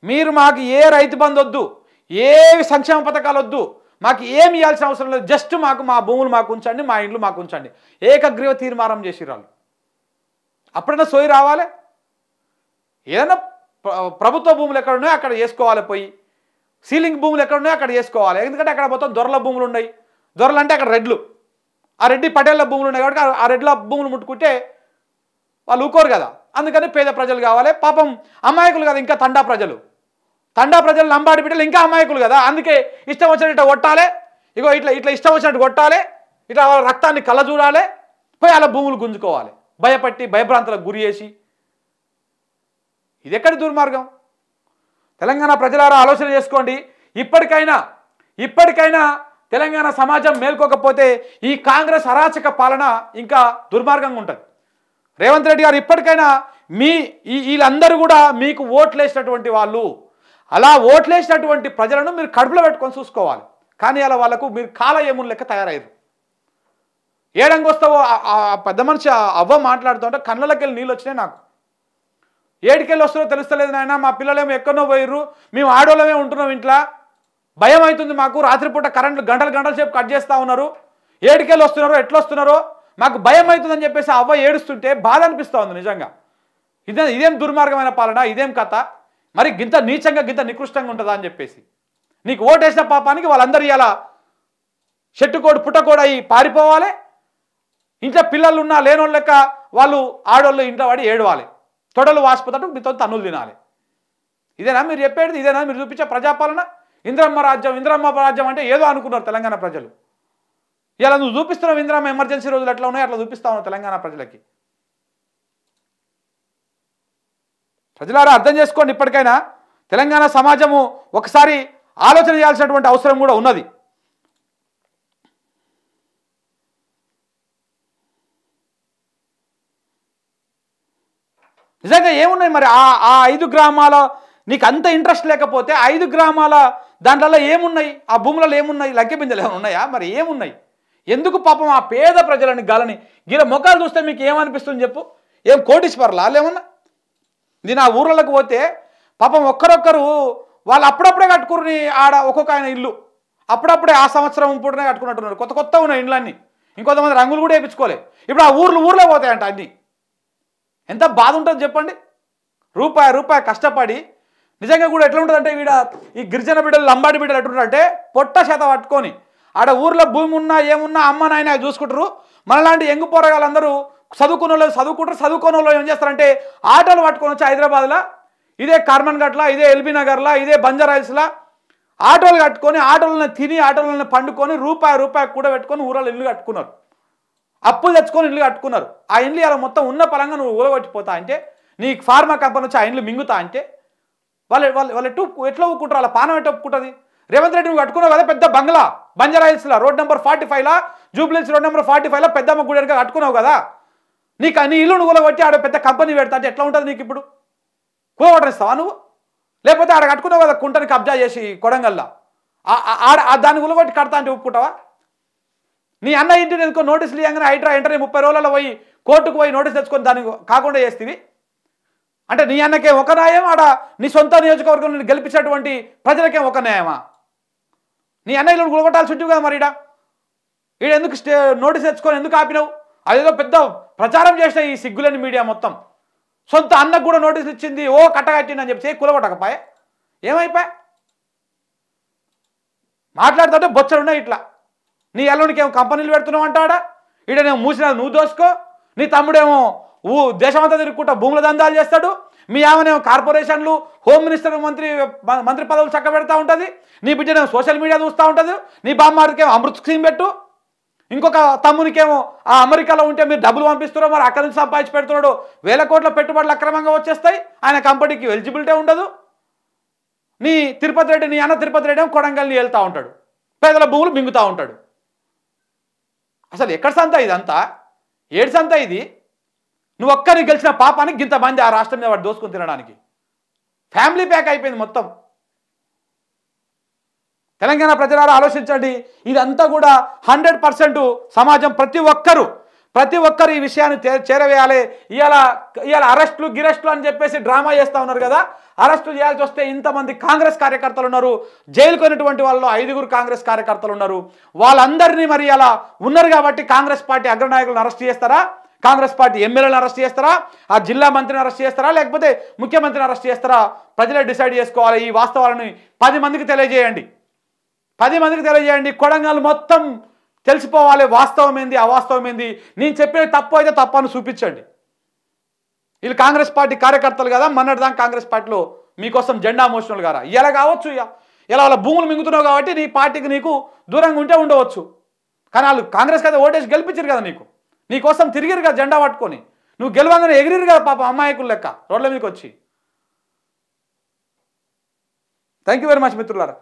మీరు మాకు ఏ రైతు బంధు వద్దు, ఏ సంక్షేమ పథకాలు వద్దు, మాకు ఏమి ఇవ్వాల్సిన అవసరం లేదు, జస్ట్ మాకు మా భూములు మాకు ఉంచండి, మా ఇండ్లు మాకు ఉంచండి, ఏకగ్రీవ తీర్మానం చేసిరాళ్ళు. అప్పుడైనా సోయి రావాలి. ఏదైనా ప్రభుత్వ భూములు ఎక్కడ ఉన్నాయో అక్కడ చేసుకోవాలి, పోయి సీలింగ్ భూములు ఎక్కడ ఉన్నాయో అక్కడ చేసుకోవాలి. ఎందుకంటే అక్కడ మొత్తం దొరల భూములు ఉన్నాయి. దొరలు అంటే అక్కడ రెడ్లు, ఆ రెడ్డి పటేళ్ల భూములు ఉన్నాయి కాబట్టి ఆ రెడ్ల భూములు ముట్టుకుంటే వాళ్ళు ఊకోరు కదా. అందుకని పేద ప్రజలు కావాలి. పాపం అమాయకులు కదా, ఇంకా తండా ప్రజలు లంబాడి బిడ్డలు ఇంకా అమాయకులు కదా. అందుకే ఇష్టం వచ్చినట్టు ఇట్లా కొట్టాలి, ఇగో ఇట్లా ఇష్టం వచ్చినట్టు కొట్టాలి, ఇట్లా రక్తాన్ని కళ్ళ చూడాలి, పోయి అలా భూములు గుంజుకోవాలి, భయపట్టి భయభ్రాంతులకు గురి చేసి. ఇది ఎక్కడి దుర్మార్గం? తెలంగాణ ప్రజలారా ఆలోచన చేసుకోండి. ఇప్పటికైనా తెలంగాణ సమాజం మేల్కోకపోతే ఈ కాంగ్రెస్ అరాచక పాలన ఇంకా దుర్మార్గంగా ఉంటుంది. రేవంత్ రెడ్డి గారు ఇప్పటికైనా వీళ్ళందరూ కూడా మీకు ఓట్లేసినటువంటి వాళ్ళు, అలా ఓట్లేసినటువంటి ప్రజలను మీరు కడుపులో పెట్టుకొని చూసుకోవాలి. కానీ అలా వాళ్ళకు మీరు కాల ఏముని లెక్క తయారయ్యారు. ఏడంగి వస్తావో పెద్ద మనిషి అవ్వ మాట్లాడుతుంటే కళ్ళకి వెళ్ళి నీళ్ళు వచ్చినాయి నాకు. ఏడికెళ్ళి వస్తారో తెలుస్తలేదు నాయన, మా పిల్లలేమో ఎక్కడో పోయిర్రు, మేము ఆడోళ్ళమే ఉంటున్నాం ఇంట్లో, భయం అవుతుంది మాకు, రాత్రిపూట కరెంట్లు గంటల సేపు కట్ చేస్తూ ఉన్నారు, ఏడికెళ్ళి వస్తున్నారో ఎట్లా వస్తున్నారో మాకు భయం అవుతుందని చెప్పేసి అవ్వ ఏడుస్తుంటే బాధ అనిపిస్తూ ఉంది నిజంగా. ఇదేం దుర్మార్గమైన పాలన, ఇదేం కథ, మరి గింత నీచంగా గింత నికృష్టంగా ఉంటుందా అని చెప్పేసి. నీకు ఓటేసిన పాపానికి వాళ్ళందరూ ఇలా చెట్టుకోడు పుట్టకోడు అయి పారిపోవాలి. ఇంట్లో పిల్లలు ఉన్నా లేనోళ్ళ లెక్క వాళ్ళు ఆడోళ్ళు ఇంట్లో వాడి ఏడవాలి, తొడలు వాసిపోతాడు, మీతో తన్నులు తినాలి. ఇదేనా మీరు చెప్పేది? ఇదేనా మీరు చూపించే ప్రజాపాలన? ఇంద్రమ్మ రాజ్యం అంటే ఏదో అనుకున్నారు తెలంగాణ ప్రజలు. ఇలా నువ్వు చూపిస్తున్నావు ఇంద్రమ్మ ఎమర్జెన్సీ రోజులు ఎట్లా ఉన్నాయో అట్లా చూపిస్తా ఉన్నావు తెలంగాణ ప్రజలకి. ప్రజలారా అర్థం చేసుకోండి. ఇప్పటికైనా తెలంగాణ సమాజము ఒకసారి ఆలోచన చేయాల్సినటువంటి అవసరం కూడా ఉన్నది. నిజంగా ఏమున్నాయి మరి ఆ 5 గ్రామాల, నీకు అంత ఇంట్రెస్ట్ లేకపోతే 5 గ్రామాల దాంట్లో ఏమున్నాయి, ఆ భూములలో ఏమున్నాయి, లెక్క బిందెలు ఏమైనా ఉన్నాయా? మరి ఏమున్నాయి? ఎందుకు పాపం ఆ పేద ప్రజలని గాలని గీల మొక్కలు చూస్తే మీకు ఏమనిపిస్తుంది చెప్పు? ఏం కోటీశ్వర్లా ఏమన్నా? నేను ఆ ఊర్లకు పోతే పాపం ఒక్కరొక్కరు వాళ్ళు అప్పుడప్పుడే కట్టుకుని ఆడ ఒక్కొక్క ఆయన ఇల్లు అప్పుడప్పుడే ఆ సంవత్సరం పూటనే కట్టుకున్నట్టున్నారు. కొత్త ఉన్న ఇండ్లన్నీ, ఇంకొంతమంది రంగులు కూడా వేయించుకోలే. ఇప్పుడు ఆ ఊర్లో పోతాయంట అన్నీ. ఎంత బాధ ఉంటుంది చెప్పండి. రూపాయి కష్టపడి నిజంగా కూడా ఎట్లా ఉంటుందంటే ఈ గిరిజన బిడ్డలు లంబాడి బిడ్డలు ఎట్లుంటారంటే పొట్ట చేత పట్టుకొని ఆడ ఊర్లో భూమి ఉన్నా ఏమున్నా అమ్మ నాయన చూసుకుంటారు. మనలాంటి ఎంగు పోరగాళ్ళందరూ చదువుకున్న వాళ్ళు ఏం చేస్తారంటే ఆటోలు పట్టుకొని వచ్చి హైదరాబాద్లో ఇదే కార్మన్ ఘాట్లా, ఇదే ఎల్బీ నగర్లా, ఇదే బంజారాయిల్స్లా ఆటోలు కట్టుకొని ఆటోలను తిని ఆటోలను పండుకొని రూపాయి కూడా పెట్టుకొని ఊరాలు ఇల్లు కట్టుకున్నారు, అప్పులు తెచ్చుకొని ఇల్లు కట్టుకున్నారు. ఆ ఇండ్లు ఇలా మొత్తం ఉన్న పరంగా నువ్వు ఊరగొట్టిపోతా అంటే, నీ ఫార్మా కంపెనీ వచ్చి ఆ ఇండ్లు మింగుతా అంటే వాళ్ళు ఎట్లా ఒప్పుకుంటారు? వాళ్ళ పానం ఎట్లా ఒప్పుకుంటుంది? రేవంత్ రెడ్డి నువ్వు కట్టుకున్నావు కదా పెద్ద బంగ్లా బంజారాయిల్స్లో రోడ్ నెంబర్ 45లా, జూబ్లీహిల్స్ రోడ్ నెంబర్ 45లా పెద్దమ్మ గుడి వెనక కట్టుకున్నావు కదా. నీ ఇల్లు నువ్వు ఊరగొట్టి ఆడ పెద్ద కంపెనీ పెడతా అంటే ఎట్లా ఉంటుంది నీకు? ఇప్పుడు కూడగొట్టనిస్తావా నువ్వు? లేకపోతే ఆడ కట్టుకున్నావు కదా కుంటని కబ్జా చేసి కొడంగల్లా, దాన్ని ఊరగొట్టి కడతా అంటే ఒప్పుకుంటావా? నీ అన్న ఇంటిని ఎందుకో నోటీసులు ఇవ్వగానే హైడ్రా ఎంటనే 30 రోజులలో పోయి కోర్టుకు పోయి నోటీస్ తెచ్చుకొని దాన్ని కాకుండా చేస్తేవి అంటే నీ అన్నకే ఒక న్యాయం, ఆడ నీ సొంత నియోజకవర్గం నేను గెలిపించినటువంటి ప్రజలకే ఒక న్యాయమా? నీ అన్న ఇల్లు గులగొట్టాల్సి ఉంటుంది కదా. మరి ఈడ ఎందుకు నోటీస్ తెచ్చుకొని ఎందుకు ఆపినావు? అదేదో పెద్ద ప్రచారం చేసిన ఈ సిగ్గులేని మీడియా మొత్తం సొంత అన్నకు కూడా నోటీసులు ఇచ్చింది, ఓ కట్టగట్టింది అని చెప్పి కులగొట్టకపోయా ఏమైపోయా? మాట్లాడుతుంటే బొచ్చడున్నాయి ఇట్లా. నీ అల్లునికి ఏమో కంపెనీలు పెడుతున్నావు అంటాడా, ఈడనేమో మూసినా నువ్వు దోసుకో, నీ తమ్ముడేమో దేశమంతా తిరుగుకుంటా భూముల దందాలు చేస్తాడు, మీ ఆమెనేమో కార్పొరేషన్లు హోమ్ మినిస్టర్ మంత్రి పదవులు చక్క పెడతా ఉంటుంది, నీ బిడ్డనేమో సోషల్ మీడియా చూస్తూ ఉంటుంది, నీ బామ్మారికేమో అమృత్ స్కీమ్ పెట్టు, ఇంకొక తమ్మునికేమో ఆ అమెరికాలో ఉంటే మీరు డబ్బులు పంపిస్తున్నారో మరి అక్కడి నుంచి సంపాదించి పెడుతున్నాడు, 1000 కోట్ల పెట్టుబడులు అక్రమంగా వచ్చేస్తాయి, ఆయన కంపెనీకి ఎలిజిబిలిటీ ఉండదు. నీ అన్న తిరుపతి రెడ్డి ఏమో కొడంగల్ని వెళ్తూ ఉంటాడు, పేదల భూములు మింగుతూ ఉంటాడు. అసలు ఎక్కడ సంత ఇదంతా? ఏడు సంత ఇది? నువ్వు ఒక్కరిని గెలిచిన పాపానికి ఇంతమంది ఆ రాష్ట్రం మీద వాడు దోసుకొని తినడానికి ఫ్యామిలీ ప్యాక్ అయిపోయింది మొత్తం. తెలంగాణ ప్రజలారా ఆలోచించండి. ఇదంతా కూడా 100% సమాజం ప్రతి ఒక్కరు ఈ విషయాన్ని చేరవేయాలి. ఇవాళ అరెస్టులు గిరెస్టులు అని చెప్పేసి డ్రామా చేస్తూ ఉన్నారు కదా. అరెస్టులు చేయాల్సి వస్తే ఇంతమంది కాంగ్రెస్ కార్యకర్తలు ఉన్నారు, జైలుకు పోయినటువంటి వాళ్ళు 5 కాంగ్రెస్ కార్యకర్తలు ఉన్నారు. వాళ్ళందరినీ మరి అలా ఉన్నారు కాబట్టి కాంగ్రెస్ పార్టీ అగ్రనాయకులను అరెస్ట్ చేస్తారా, కాంగ్రెస్ పార్టీ ఎమ్మెల్యేలను అరెస్ట్ చేస్తారా, ఆ జిల్లా మంత్రిని అరెస్ట్ చేస్తారా, లేకపోతే ముఖ్యమంత్రిని అరెస్ట్ చేస్తారా? ప్రజలే డిసైడ్ చేసుకోవాలి. ఈ వాస్తవాలను 10 మందికి తెలియజేయండి. 10 మందికి తెలియజేయండి. కొడంగల్ మొత్తం తెలిసిపోవాలి వాస్తవం ఏంది అవాస్తవం ఏంది. నేను చెప్పేది తప్పు అయితే తప్పని చూపించండి. వీళ్ళు కాంగ్రెస్ పార్టీ కార్యకర్తలు కదా, మొన్నటిదాకా కాంగ్రెస్ పార్టీలో మీకోసం జెండా మోషనలు గారా. ఇలా కావచ్చు, ఇలా వాళ్ళ భూములు మింగుతున్నావు కాబట్టి నీ పార్టీకి నీకు దూరంగా ఉండవచ్చు. కానీ వాళ్ళు కాంగ్రెస్ కదా ఓటేసి గెలిపించారు కదా, నీకోసం తిరిగిరు కదా జెండా పట్టుకొని. నువ్వు గెలవంగానే ఎగిరిరు కదా పాప అమ్మాయికులు లెక్క రోడ్ల మీదకి వచ్చి. థ్యాంక్ యూ వెరీ మచ్ మిత్రులారా.